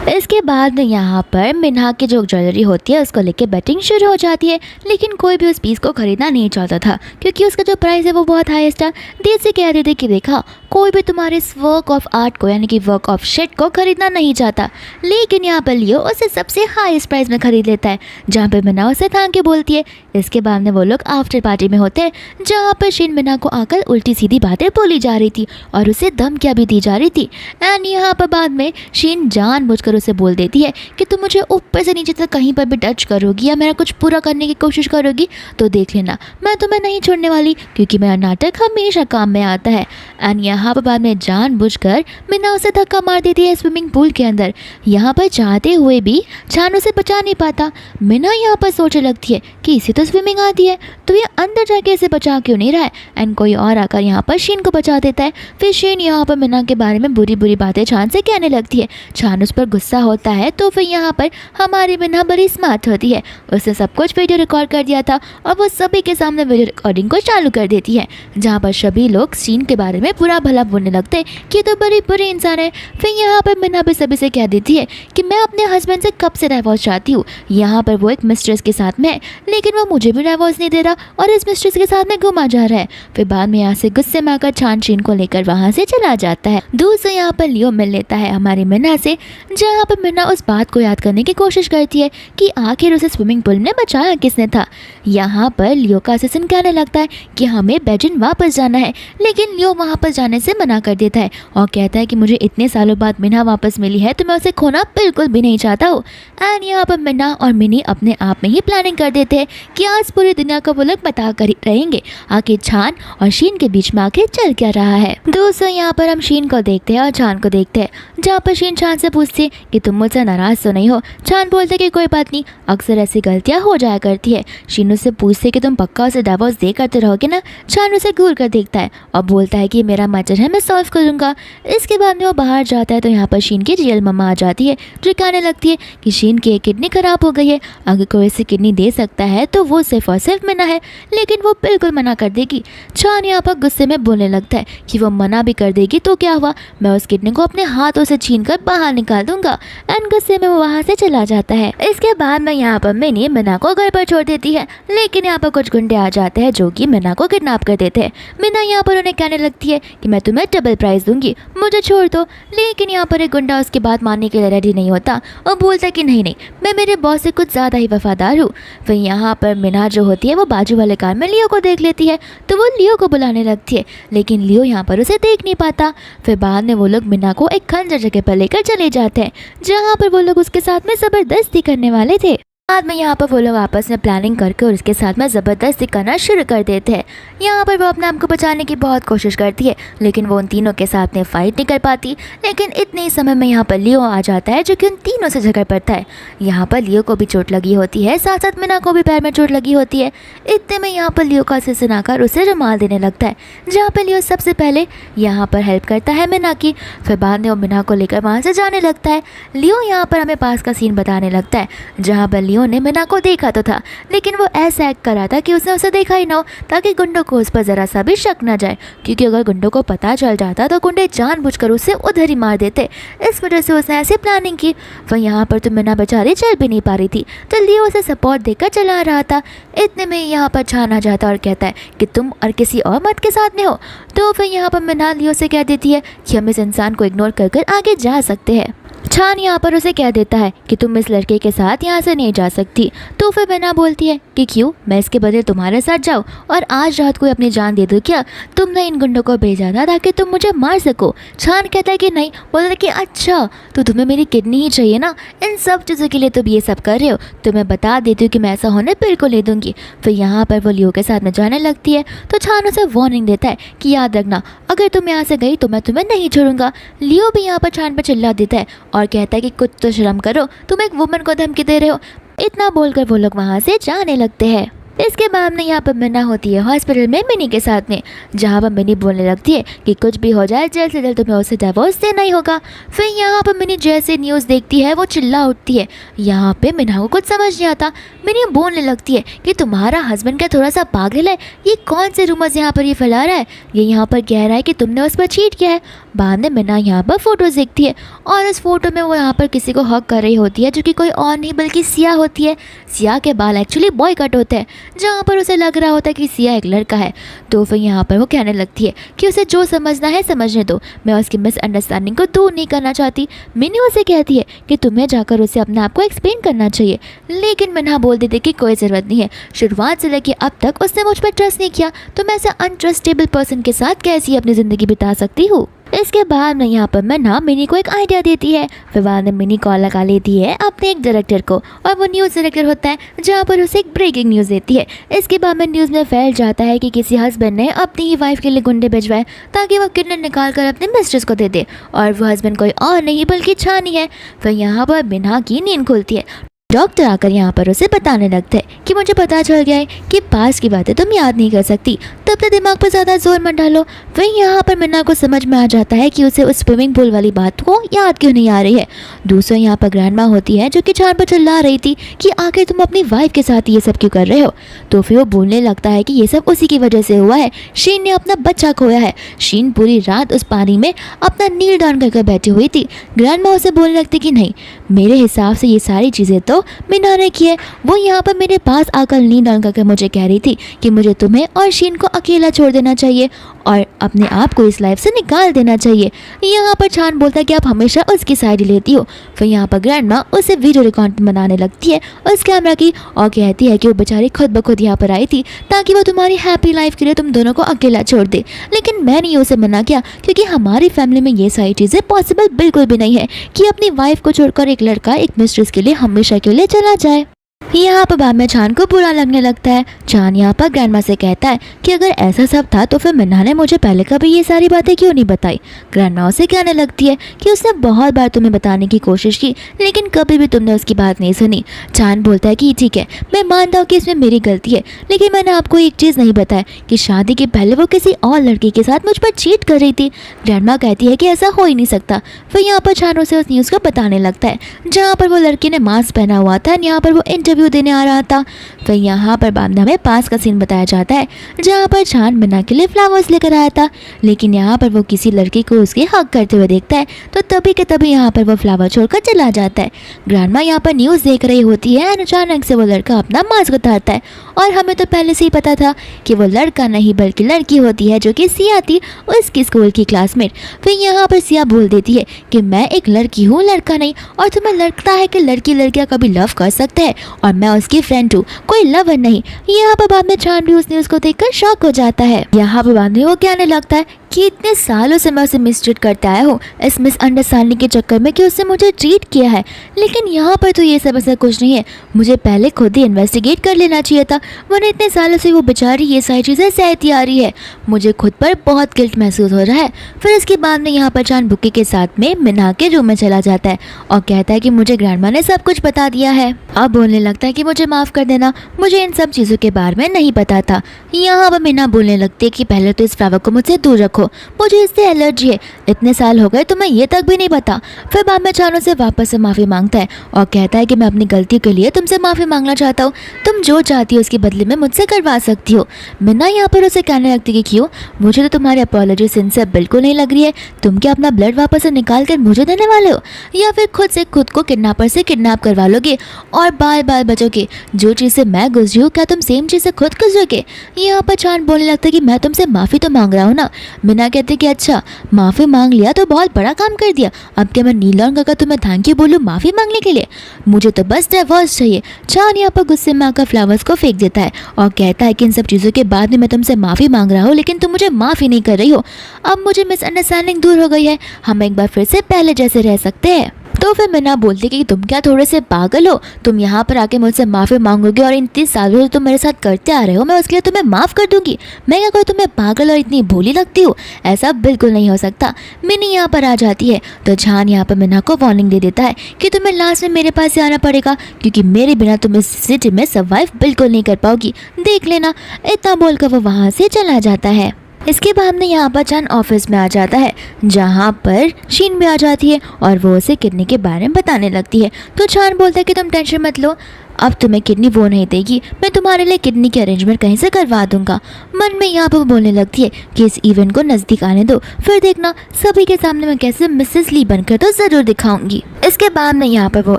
इसके बाद में यहाँ पर मिन्हा की जो ज्वेलरी होती है उसको लेके बेटिंग शुरू हो जाती है, लेकिन कोई भी उस पीस को खरीदना नहीं चाहता था क्योंकि उसका जो प्राइस है वो बहुत हाईएस्ट था। देसी कह रही थी कि देखा कोई भी तुम्हारे इस वर्क ऑफ आर्ट को यानी कि वर्क ऑफ शिट को खरीदना नहीं चाहता, लेकिन यहाँ पर लियो उसे सबसे हाईएस्ट प्राइस में खरीद लेता है, जहाँ पर मिन्हा उसे थैंक यू बोलती है। इसके बाद में वो लोग आफ्टर पार्टी में होते हैं, जहाँ पर शीन मिन्हा को आकर उल्टी सीधी बातें बोली जा रही थी और उसे धमकियाँ भी दी जा रही थी। एंड यहाँ पर बाद में शीन जानबूझकर उसे बोल देती है कि तुम मुझे ऊपर से नीचे तक कहीं पर भी टच करोगी या मेरा कुछ पूरा करने की कोशिश करोगी तो देख लेना मैं तुम्हें नहीं छोड़ने वाली, क्योंकि मेरा नाटक हमेशा काम में आता है। एंड यहाँ पर बाद में जानबूझकर मिन्हा उसे धक्का मार देती है स्विमिंग पूल के अंदर। यहाँ पर चाहते हुए भी चान उसे बचा नहीं पाता। मिन्हा यहाँ पर सोचने लगती है कि इसे तो स्विमिंग आती है तो ये अंदर जाके इसे बचा क्यों नहीं रहा है। एंड कोई और आकर यहाँ पर शीन को बचा देता है। फिर शीन यहाँ पर मिन्हा के बारे में बुरी बुरी बातें चान से कहने लगती है। चान उस पर गुस्सा होता है तो फिर यहाँ पर हमारी मिन्हा बड़ी स्मार्ट होती है, उसने सब कुछ वीडियो रिकॉर्ड कर दिया था और वो सभी के सामने वीडियो रिकॉर्डिंग को चालू कर देती है, जहाँ पर सभी लोग शीन के बारे में बुरा भला बोलने लगते हैं कि तो बड़ी बुरी इंसान है। फिर यहाँ पर मिन्हा भी सभी से कह देती है कि मैं अपने हस्बैंड से कब से डाइवोर्स चाहती हूँ, यहाँ पर वो एक मिस्ट्रेस के साथ में है लेकिन वो मुझे भी डाइवोर्स नहीं दे रहा और इस मिस्ट्रेस के साथ में घुमा जा रहा है। फिर बाद में यहाँ से गुस्से में आकर चान शीन को लेकर वहाँ से चला जाता है। दूर से यहाँ पर लियो मिल लेता है हमारी मिन्हा से, जहाँ पर मिन्हा उस बात को याद करने की कोशिश करती है कि आखिर उसे स्विमिंग पूल में बचाया किसने था। यहाँ पर लियो का असिस्टेंट कहने लगता है कि हमें बेजिंग वापस जाना है, लेकिन लियो वहाँ पर जाने से मना कर देता है और कहता है कि मुझे इतने सालों बाद मिन्हा वापस मिली है तो मैं उसे खोना बिल्कुल भी नहीं चाहता हूँ। एंड यहाँ पर मिन्हा और मिनी अपने आप में ही प्लानिंग कर देते हैं कि आज पूरी दुनिया को वो लोग बता कर ही रहेंगे आखिर चान और शीन के बीच में आखिर चल क्या रहा है। दोस्तों यहाँ पर हम शीन को देखते हैं और चान को देखते हैं, जहाँ पर शीन चान से पूछती है कि तुम मुझसे नाराज तो नहीं हो। चान बोलते कि कोई बात नहीं, अक्सर ऐसी गलतियाँ हो जाया करती है। शीन उससे पूछते कि तुम पक्का उसे डाइवोर्स दे करते रहोगे ना। चान उसे घूर कर देखता है और बोलता है कि मेरा मैटर है, मैं सॉल्व कर लूँगा। इसके बाद में वो बाहर जाता है तो यहाँ पर शीन की रियल मम्मा आ जाती है, जो कहने लगती है कि शीन की किडनी खराब हो गई है, अगर कोई इसे किडनी दे सकता है तो वो सिर्फ और सिर्फ मिन्हा है, लेकिन वो बिल्कुल मना कर देगी। चान यहाँ पर गुस्से में बोलने लगता है कि वो मना भी कर देगी तो क्या हुआ, मैं उस किडनी को अपने हाथों से छीन कर बाहर निकाल दूंगा। एंड गुस्से में वो वहाँ से चला जाता है। इसके बाद में यहाँ पर मिनी मिन्हा को घर पर छोड़ देती है, लेकिन यहाँ पर कुछ गुंडे आ जाते हैं जो कि मिन्हा को किडनैप कर देते हैं। मिन्हा यहाँ पर उन्हें कहने लगती है कि मैं तुम्हें डबल प्राइस दूंगी, मुझे छोड़ दो। लेकिन यहाँ पर एक गुंडा उसकी बात मानने के लिए रेडी नहीं होता और बोलता है कि नहीं नहीं, मैं मेरे बॉस से कुछ ज़्यादा ही वफादार हूँ। फिर यहाँ पर मिन्हा जो होती है वो बाजू वाले कार में लियो को देख लेती है तो वो लियो को बुलाने लगती है, लेकिन लियो यहाँ पर उसे देख नहीं पाता। फिर बाद में वो लोग मिन्हा को एक खंजर जगह पर लेकर चले जाते हैं, जहाँ पर वो लोग उसके साथ में ज़बरदस्ती करने वाले थे। बाद में यहाँ पर वो लोग आपस में प्लानिंग करके और उसके साथ में ज़बरदस्ती करना शुरू कर देते हैं। यहाँ पर वो अपने आप को बचाने की बहुत कोशिश करती है, लेकिन वो उन तीनों के साथ में फाइट नहीं कर पाती। लेकिन इतने ही समय में यहाँ पर लियो आ जाता है, जो कि उन तीनों से झगड़ पड़ता है। यहाँ पर लियो को भी चोट लगी होती है, साथ साथ मिन्हा को भी पैर में चोट लगी होती है। इतने में यहाँ पर लियो का असिस्टेंट आकर उसे रुमाल देने लगता है, जहाँ पर लियो सबसे पहले यहाँ पर हेल्प करता है मिन्हा की। फिर बाद में वो मिन्हा को लेकर वहाँ से जाने लगता है। लियो यहाँ पर हमें पास का सीन बताने लगता है, जहाँ पर लियो ने मिन्हा को देखा तो था, लेकिन वो ऐसा एक्ट करा था कि उसने उसे देखा ही ना हो, ताकि गुंडों को उस पर ज़रा सा भी शक ना जाए, क्योंकि अगर गुंडों को पता चल जाता तो गुंडे जानबूझकर उसे उधर ही मार देते। इस वजह से उसने ऐसी प्लानिंग की। वह यहाँ पर तो मिन्हा बेचारी चल भी नहीं पा रही थी, तो लियो उसे सपोर्ट देकर चला रहा था। इतने में यहाँ पर छान आ जाता और कहता है कि तुम और किसी और मर्द के साथ में हो। तो फिर यहाँ पर मिन्हा लियो से कह देती है कि हम इस इंसान को इग्नोर कर आगे जा सकते हैं। छान यहाँ पर उसे कह देता है कि तुम इस लड़के के साथ यहाँ से नहीं जा सकती। तो फिर मिन्हा बोलती है कि क्यों, मैं इसके बदले तुम्हारे साथ जाऊँ और आज रात को अपनी जान दे दो क्या? तुमने इन गुंडों को भेजा था ताकि तुम मुझे मार सको। छान कहता है कि नहीं, बोलता है कि अच्छा तो तुम्हें मेरी किडनी ही चाहिए ना, इन सब चीज़ों के लिए तुम ये सब कर रहे हो, तो मैं बता देती हूँ कि मैं ऐसा होने बिल्कुल ले दूँगी। फिर यहाँ पर वो लियो के साथ में जाने लगती है, तो छान उसे वार्निंग देता है कि याद रखना, अगर तुम यहाँ से गई तो मैं तुम्हें नहीं छोड़ूंगा। लियो भी यहाँ पर छान पर चिल्ला देता है और कहता है कि कुछ तो शर्म करो, तुम एक वुमन को धमकी दे रहे हो। इतना बोलकर वो लोग वहाँ से जाने लगते हैं। इसके बाद में यहाँ पर मिन्हा होती है हॉस्पिटल में मिनी के साथ में, जहाँ पर मिनी बोलने लगती है कि कुछ भी हो जाए जल्द से जल्द तुम्हें उसे डिवोर्स देना ही होगा। फिर यहाँ पर मिनी जैसे न्यूज़ देखती है वो चिल्ला उठती है। यहाँ पे मिन्हा को कुछ समझ नहीं आता। मिनी बोलने लगती है कि तुम्हारा हस्बैंड क्या थोड़ा सा पागल है, ये कौन से रूमर्स यहाँ पर ये फैला रहा है, ये यहाँ पर कह रहा है कि तुमने उस पर चीट किया है। बाद में मीना यहाँ पर फोटोज देखती है और उस फोटो में वो यहाँ पर किसी को हक कर रही होती है, जो कि कोई और नहीं बल्कि सिया होती है। सिया के बाल एक्चुअली बॉय कट होते हैं, जहाँ पर उसे लग रहा होता है कि सिया एक लड़का है। तो फिर यहाँ पर वो कहने लगती है कि उसे जो समझना है समझने दो, मैं उसकी मिसअंडरस्टैंडिंग को दूर नहीं करना चाहती। मिनी उसे कहती है कि तुम्हें जाकर उसे अपने आप को एक्सप्लेन करना चाहिए, लेकिन मिना बोल देती कि कोई ज़रूरत नहीं है, शुरुआत से लेकर अब तक उसने मुझ पर ट्रस्ट नहीं किया, तो मैं ऐसे अनट्रस्टेबल पर्सन के साथ कैसी अपनी ज़िंदगी बिता सकती हूँ। इसके बाद में यहाँ पर मिना मिनी को एक आइडिया देती है। फिर बाद में मिनी कॉल लगा लेती है अपने एक डायरेक्टर को, और वो न्यूज़ डायरेक्टर होता है, जहाँ पर उसे एक ब्रेकिंग न्यूज़ देती है। इसके बाद में न्यूज़ में फैल जाता है कि किसी हस्बैंड ने अपनी ही वाइफ के लिए गुंडे भिजवाए ताकि वो किडनी निकाल कर अपने मिस्ट्रेस को दे दे, और वो हस्बैंड कोई और नहीं बल्कि छानी है। फिर यहाँ पर मिना की नींद खुलती है। डॉक्टर आकर यहाँ पर उसे बताने लगते हैं कि मुझे पता चल गया है कि पास की बातें तुम याद नहीं कर सकती, तो अपने दिमाग पर ज़्यादा जोर मत डालो। फिर यहाँ पर मिना को समझ में आ जाता है कि उसे उस स्विमिंग पूल वाली बात को याद क्यों नहीं आ रही है। दूसरा यहाँ पर ग्रैंड माँ होती है, जो कि जान पर चिल्ला रही थी कि आखिर तुम अपनी वाइफ के साथ ये सब क्यों कर रहे हो। तो फिर वो बोलने लगता है कि ये सब उसी की वजह से हुआ है, शीन ने अपना बच्चा खोया है। शीन पूरी रात उस पानी में अपना नील डाउन करके बैठी हुई थी। ग्रैंड माँ उसे बोलने लगती कि नहीं, मेरे हिसाब से ये सारी चीज़ें तो मिना ने की है। वो यहाँ पर मेरे पास आकर नींद डाउन करके मुझे कह रही थी कि मुझे तुम्हें और शीन को अकेला छोड़ देना चाहिए और अपने आप को इस लाइफ से निकाल देना चाहिए। यहाँ पर छान बोलता है कि आप हमेशा उसकी साइड लेती हो। फिर यहाँ पर ग्रैंड माँ उसे वीडियो रिकॉर्ड बनाने लगती है उस कैमरा की, और कहती है कि वो बेचारी खुद ब खुद यहाँ पर आई थी ताकि वो तुम्हारी हैप्पी लाइफ के लिए तुम दोनों को अकेला छोड़ दे। लेकिन मैंने उसे मना किया क्योंकि हमारी फैमिली में ये सारी चीज़ें पॉसिबल बिल्कुल भी नहीं है कि अपनी वाइफ को छोड़कर एक लड़का एक मिस्ट्रेस के लिए हमेशा के लिए चला जाए। यहाँ पर बाद में छान को बुरा लगने लगता है। छान यहाँ पर ग्रैंडमा से कहता है कि अगर ऐसा सब था तो फिर मिना ने मुझे पहले कभी ये सारी बातें क्यों नहीं बताई। ग्रैंडमा उसे कहने लगती है कि उसने बहुत बार तुम्हें बताने की कोशिश की, लेकिन कभी भी तुमने उसकी बात नहीं सुनी। छान बोलता है कि ठीक है, मैं मानता हूँ कि इसमें मेरी गलती है, लेकिन मैंने आपको एक चीज़ नहीं बताया कि शादी के पहले वो किसी और लड़की के साथ मुझ पर चीट कर रही थी। ग्रैंडमा कहती है कि ऐसा हो ही नहीं सकता। फिर यहाँ पर छान उसे उस न्यूज़ को बताने लगता है जहाँ पर वो लड़की ने मास्क पहना हुआ था, यहाँ पर वो इंटरव्यू देने आ रहा था। फिर यहाँ पर बाद में हमें पास का सीन बताया जाता है जहाँ पर छान मिना के लिए फ्लावर्स लेकर आया था, लेकिन यहाँ पर वो किसी लड़की को उसके हक करते हुए देखता है, तो तभी के तभी यहाँ पर वो फ्लावर छोड़कर चला जाता है। ग्रैंडमा यहाँ पर न्यूज़ देख रही होती है और अचानक से वो लड़का अपना मास्क उतारता है, और हमें तो पहले से ही पता था कि वो लड़का नहीं बल्कि लड़की होती है, जो कि सिया थी, उसकी स्कूल की क्लासमेट। फिर यहाँ पर सिया बोल देती है कि मैं एक लड़की हूँ, लड़का नहीं, और तुम्हें लगता है कि लड़की लड़कियाँ कभी लव कर सकते हैं और मैं उसकी फ्रेंड हूँ, कोई लवर नहीं। यहाँ पर बाद में छान भी उस न्यूज़ को देखकर शॉक हो जाता है। यहाँ पर बाद में वो कहने लगता है कि इतने सालों से मैं उसे मिसट्रीट करता आया हूँ इस मिसअंडरस्टैंडिंग के चक्कर में कि उसने मुझे ट्रीट किया है, लेकिन यहाँ पर तो ये सब ऐसा कुछ नहीं है। मुझे पहले खुद ही इन्वेस्टिगेट कर लेना चाहिए था, वरना इतने सालों से वो बेचारी ये सारी चीज़ें सहती आ रही है। मुझे खुद पर बहुत गिल्ट महसूस हो रहा है। फिर इसके बाद में यहाँ पर चांद बुक्की के साथ में मिना के रूम में चला जाता है और कहता है कि मुझे ग्रैंडमा ने सब कुछ बता दिया है। अब बोलने लगता है कि मुझे माफ़ कर देना, मुझे इन सब चीज़ों के बारे में नहीं पता था। यहाँ पर मिना बोलने लगती है कि पहले तो इस फ्लावर को मुझसे दूर रखो, मुझे इससे एलर्जी है, इतने साल हो गए तो मैं ये तक भी नहीं पता। फिर बाद में चानू से वापस से माफ़ी मांगता है और कहता है कि मैं अपनी गलती के लिए तुमसे माफ़ी मांगना चाहता हूँ, तुम जो चाहती हो उसके बदले में मुझसे करवा सकती हो। मिना यहाँ पर उसे कहने लगती कि क्यों, मुझे तो तुम्हारी अपॉलॉजी सिंसियर बिल्कुल नहीं लग रही है। तुम क्या अपना ब्लड वापस से निकाल कर मुझे देने वाले हो, या फिर खुद से खुद को किडनैपर से किडनैप करवा लोगे और बाल बाल बचोगे? जो चीज़ से मैं गुजरी हूँ क्या तुम सेम चीज़ से खुद गुजरोगे? यहाँ पर चांद बोलने लगता है कि मैं तुमसे माफ़ी तो मांग रहा हूँ ना। मिना कहते कि अच्छा, माफ़ी मांग लिया तो बहुत बड़ा काम कर दिया, अब क्या मैं नीलॉन काका तुम्हें थैंक यू बोलूँ माफ़ी मांगने के लिए? मुझे तो बस डिवोर्स चाहिए। चांद यहाँ पर गुस्से में आकर फ्लावर्स को फेंक देता है और कहता है कि इन सब चीज़ों के बाद में मैं तुमसे माफ़ी मांग रहा हूँ, लेकिन तुम मुझे माफ़ी नहीं कर रही हो। अब मुझे मिसअंडरस्टैंडिंग दूर हो गई है, हम एक बार फिर से पहले जैसे रह सकते हैं। तो फिर मिना बोलती कि तुम क्या थोड़े से पागल हो, तुम यहाँ पर आके मुझसे माफ़ी मांगोगे और इन 30 सालों से तुम मेरे साथ करते आ रहे हो, मैं उसके लिए तुम्हें माफ़ कर दूंगी? मैं क्या कोई तुम्हें पागल और इतनी भोली लगती हूँ? ऐसा बिल्कुल नहीं हो सकता। मिनी यहाँ पर आ जाती है तो छान यहाँ पर मिना को वार्निंग दे देता है कि तुम्हें लास्ट में मेरे पास से आना पड़ेगा, क्योंकि मेरे बिना तुम इस सिटी में सर्वाइव बिल्कुल नहीं कर पाओगी, देख लेना। इतना बोलकर वो वहाँ से चला जाता है। इसके बाद में यहाँ पर चांद ऑफिस में आ जाता है जहाँ पर शीन भी आ जाती है और वो उसे किडनी के बारे में बताने लगती है। तो चांद बोलता है कि तुम टेंशन मत लो, अब तुम्हें किडनी वो नहीं देगी, मैं तुम्हारे लिए किडनी की अरेंजमेंट कहीं से करवा दूंगा। मन में यहाँ पर वो बोलने लगती है कि इस इवेंट को नज़दीक आने दो, फिर देखना सभी के सामने मैं कैसे मिसेस ली बनकर तो ज़रूर दिखाऊंगी। इसके बाद में यहाँ पर वो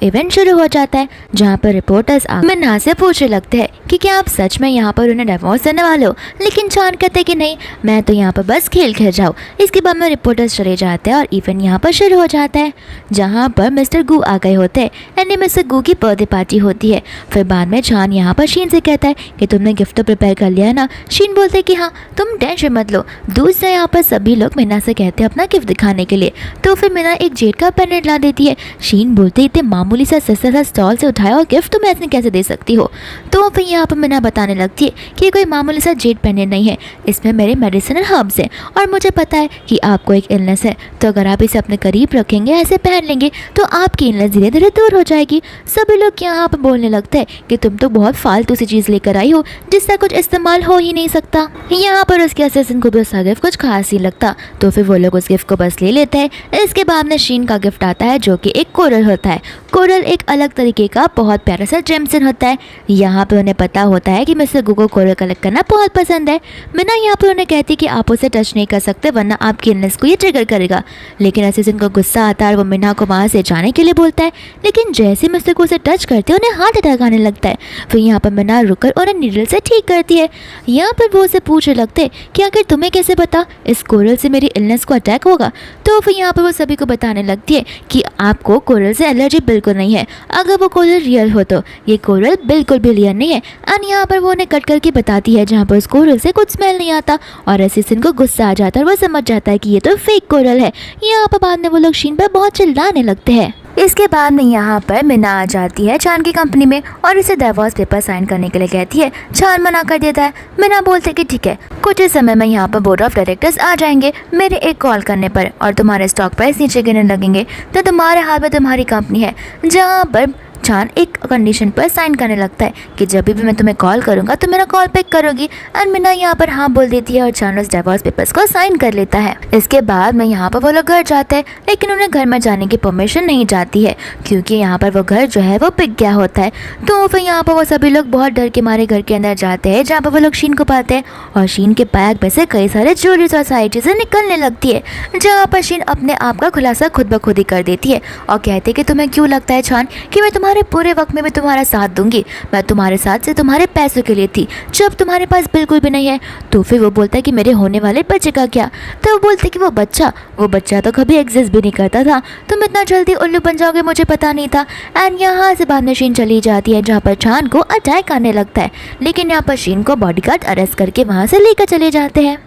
इवेंट शुरू हो जाता है, जहाँ पर रिपोर्टर्स मिन्ना से पूछने लगते हैं कि क्या आप सच में यहाँ पर उन्हें डिवोर्स देने वाले हो, लेकिन चान कहते कि नहीं, मैं तो यहाँ पर बस खेल खेल जाऊँ। इसके बाद में रिपोर्टर्स चले जाते हैं और इवेंट यहाँ पर शुरू हो जाता है, जहाँ पर मिस्टर गू आ गए होते हैं एंड मिस्टर गू की बर्थडे पार्टी होती है। फिर बाद में चान यहाँ पर शीन से कहता है कि तुमने गिफ्ट तो प्रिपेयर कर लिया है ना। शीन बोलते कि हाँ, तुम टेंशन मत लो। दूसरा यहाँ पर सभी लोग मीना से कहते हैं अपना गिफ्ट दिखाने के लिए, तो फिर मीना एक जेड का पेंडेंट ला देती है। शीन बोलते इतने मामूली सा सस्ता सा स्टॉल से उठाया और गिफ्ट तुम ऐसे कैसे दे सकती हो। तो फिर यहाँ पर मीना बताने लगती है कि कोई मामूली सा जेड पेंडेंट नहीं है, इसमें मेरे मेडिसिनल हर्ब्स हैं और मुझे पता है कि आपको एक इलनेस है, तो अगर आप इसे अपने करीब रखेंगे, ऐसे पहन लेंगे, तो आपकी इलनेस धीरे धीरे दूर हो जाएगी। सभी लोग यहाँ पर बोलने लगते हैं कि तुम तो बहुत फालतू सी चीज़ लेकर आई हो जिसका कुछ इस्तेमाल हो ही नहीं सकता। यहाँ पर उसके असिस्टेंट को भी उसका गिफ्ट कुछ खास नहीं लगता, तो फिर वो लोग उस गिफ्ट को बस ले लेते हैं। इसके बाद में शीन का गिफ्ट आता है, जो कि एक कोरल होता है। कोरल एक अलग तरीके का बहुत प्यारा सा जेमसन होता है। यहाँ पे उन्हें पता होता है कि मिस्टर गू को कोरल कलेक्ट करना बहुत पसंद है। मीना यहाँ पर उन्हें कहती कि आप उसे टच नहीं कर सकते वरना आपकी इलनेस को ये ट्रिगर करेगा, लेकिन असिस्टेंट को गुस्सा आता है और वो मीना को वहाँ से जाने के लिए बोलता है, लेकिन जैसे मिस्टर गू उसे टच करते हैं उन्हें हार्ट अटैक आने लगता है। फिर यहाँ पर मीना रुककर उन्हें नीडल से ठीक करती है। यहाँ पर वो उसे पूछने लगते कि आखिर तुम्हें कैसे पता इस कोरल से मेरी इलनेस को अटैक होगा। तो फिर यहाँ पर वो सभी को बताने लगती है कि आपको कोरल से एलर्जी बिल्कुल नहीं है, अगर वो कोरल रियल हो तो ये कोरल बिल्कुल भी रियल नहीं है। एंड यहाँ पर वो उन्हें कट करके बताती है जहाँ पर उस कोरल से कुछ स्मेल नहीं आता और असिस्टेंट को गुस्सा आ जाता है और वो समझ जाता है कि ये तो फेक कोरल है। यहाँ पर बाद में वो लोग शीन पर बहुत चिल्लाने लगते हैं। इसके बाद में यहाँ पर मीना आ जाती है चान की कंपनी में और इसे डिवोर्स पेपर साइन करने के लिए कहती है। चान मना कर देता है। मीना बोलते कि ठीक है, कुछ ही समय में यहाँ पर बोर्ड ऑफ डायरेक्टर्स आ जाएंगे मेरे एक कॉल करने पर और तुम्हारे स्टॉक प्राइस नीचे गिरने लगेंगे, तो तुम्हारे हाथ में तुम्हारी कंपनी है। जहाँ पर चान एक कंडीशन पर साइन करने लगता है कि जब भी मैं तुम्हें कॉल करूंगा तो मेरा कॉल पिक करोगी। एंड मीना यहाँ पर हाँ बोल देती है और चान उस डिवोर्स पेपर्स को साइन कर लेता है। इसके बाद में यहाँ पर वो लोग घर जाते हैं, लेकिन उन्हें घर में जाने की परमिशन नहीं जाती है क्योंकि यहाँ पर वो घर जो है वो पिक गया होता है। तो फिर यहाँ पर वो सभी लोग बहुत डर के मारे घर के अंदर जाते हैं, जहाँ पर वो लोग शीन को पाते हैं और शीन के बैग में से कई सारे ज्वेलरीज और सारी चीज़ें निकलने लगती है, जहाँ पर शीन अपने आप का खुलासा खुद ब खुद ही कर देती है और कहते कि तुम्हें क्यों लगता है चान कि मैं तुम्हारे पूरे वक्त में भी तुम्हारा साथ दूंगी। मैं तुम्हारे साथ से तुम्हारे पैसों के लिए थी, जब तुम्हारे पास बिल्कुल भी नहीं है। तो फिर वो बोलता है कि मेरे होने वाले बच्चे का क्या। तो वो बोलते कि वो बच्चा तो कभी एग्जिस्ट भी नहीं करता था, तुम इतना जल्दी उल्लू बन जाओगे मुझे पता नहीं था। एंड यहाँ से बाद में शीन चली जाती है, जहाँ पर चान को अटैक आने लगता है, लेकिन यहाँ पर शीन को बॉडीगार्ड अरेस्ट करके वहाँ से लेकर चले जाते हैं।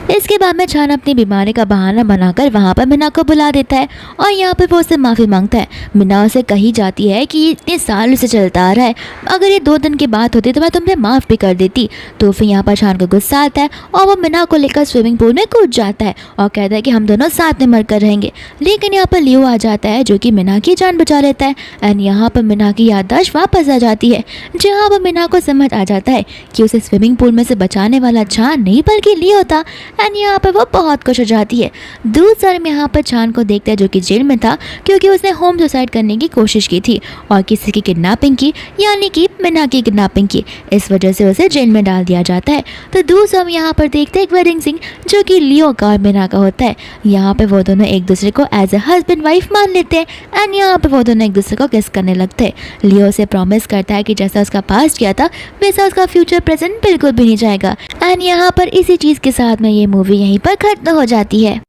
इसके बाद में चान अपनी बीमारी का बहाना बनाकर वहाँ पर मीना को बुला देता है और यहाँ पर वो उससे माफ़ी मांगता है। मीना उसे कही जाती है कि ये इतने साल से चलता आ रहा है, अगर ये 2 दिन की बात होती तो मैं तुम्हें माफ़ भी कर देती। तो फिर यहाँ पर चान को गुस्सा आता है और वो मीना को लेकर स्विमिंग पूल में कूद जाता है और कहता है कि हम दोनों साथ में मरकर रहेंगे। लेकिन यहाँ पर लियो आ जाता है जो कि मीना की जान बचा लेता है। एंड यहाँ पर मीना की याददाश्त वापस आ जाती है, जहाँ पर मीना को समझ आ जाता है कि उसे स्विमिंग पूल में से बचाने वाला चान नहीं बल्कि लियो था। एंड यहाँ पर वो बहुत खुश हो जाती है। दूसरे में यहाँ पर चान को देखता है जो कि जेल में था क्योंकि उसने होम सुसाइड करने की कोशिश की थी और किसी की किडनैपिंग की, यानी कि मीना की किडनैपिंग की। इस वजह से उसे जेल में डाल दिया जाता है। तो दूसरा हम यहाँ पर देखते हैं एक वेडिंग सीन जो कि लियो का और मीना का होता है। यहाँ पर वो दोनों एक दूसरे को एज ए हस्बैंड वाइफ मान लेते हैं एंड यहाँ पर वो दोनों एक दूसरे को किस करने लगते हैं। लियो से प्रॉमिस करता है कि जैसा उसका पास्ट किया था वैसा उसका फ्यूचर प्रेजेंट बिल्कुल भी नहीं जाएगा। एंड यहाँ पर इसी चीज़ के साथ में ये मूवी यहीं पर खत्म हो जाती है।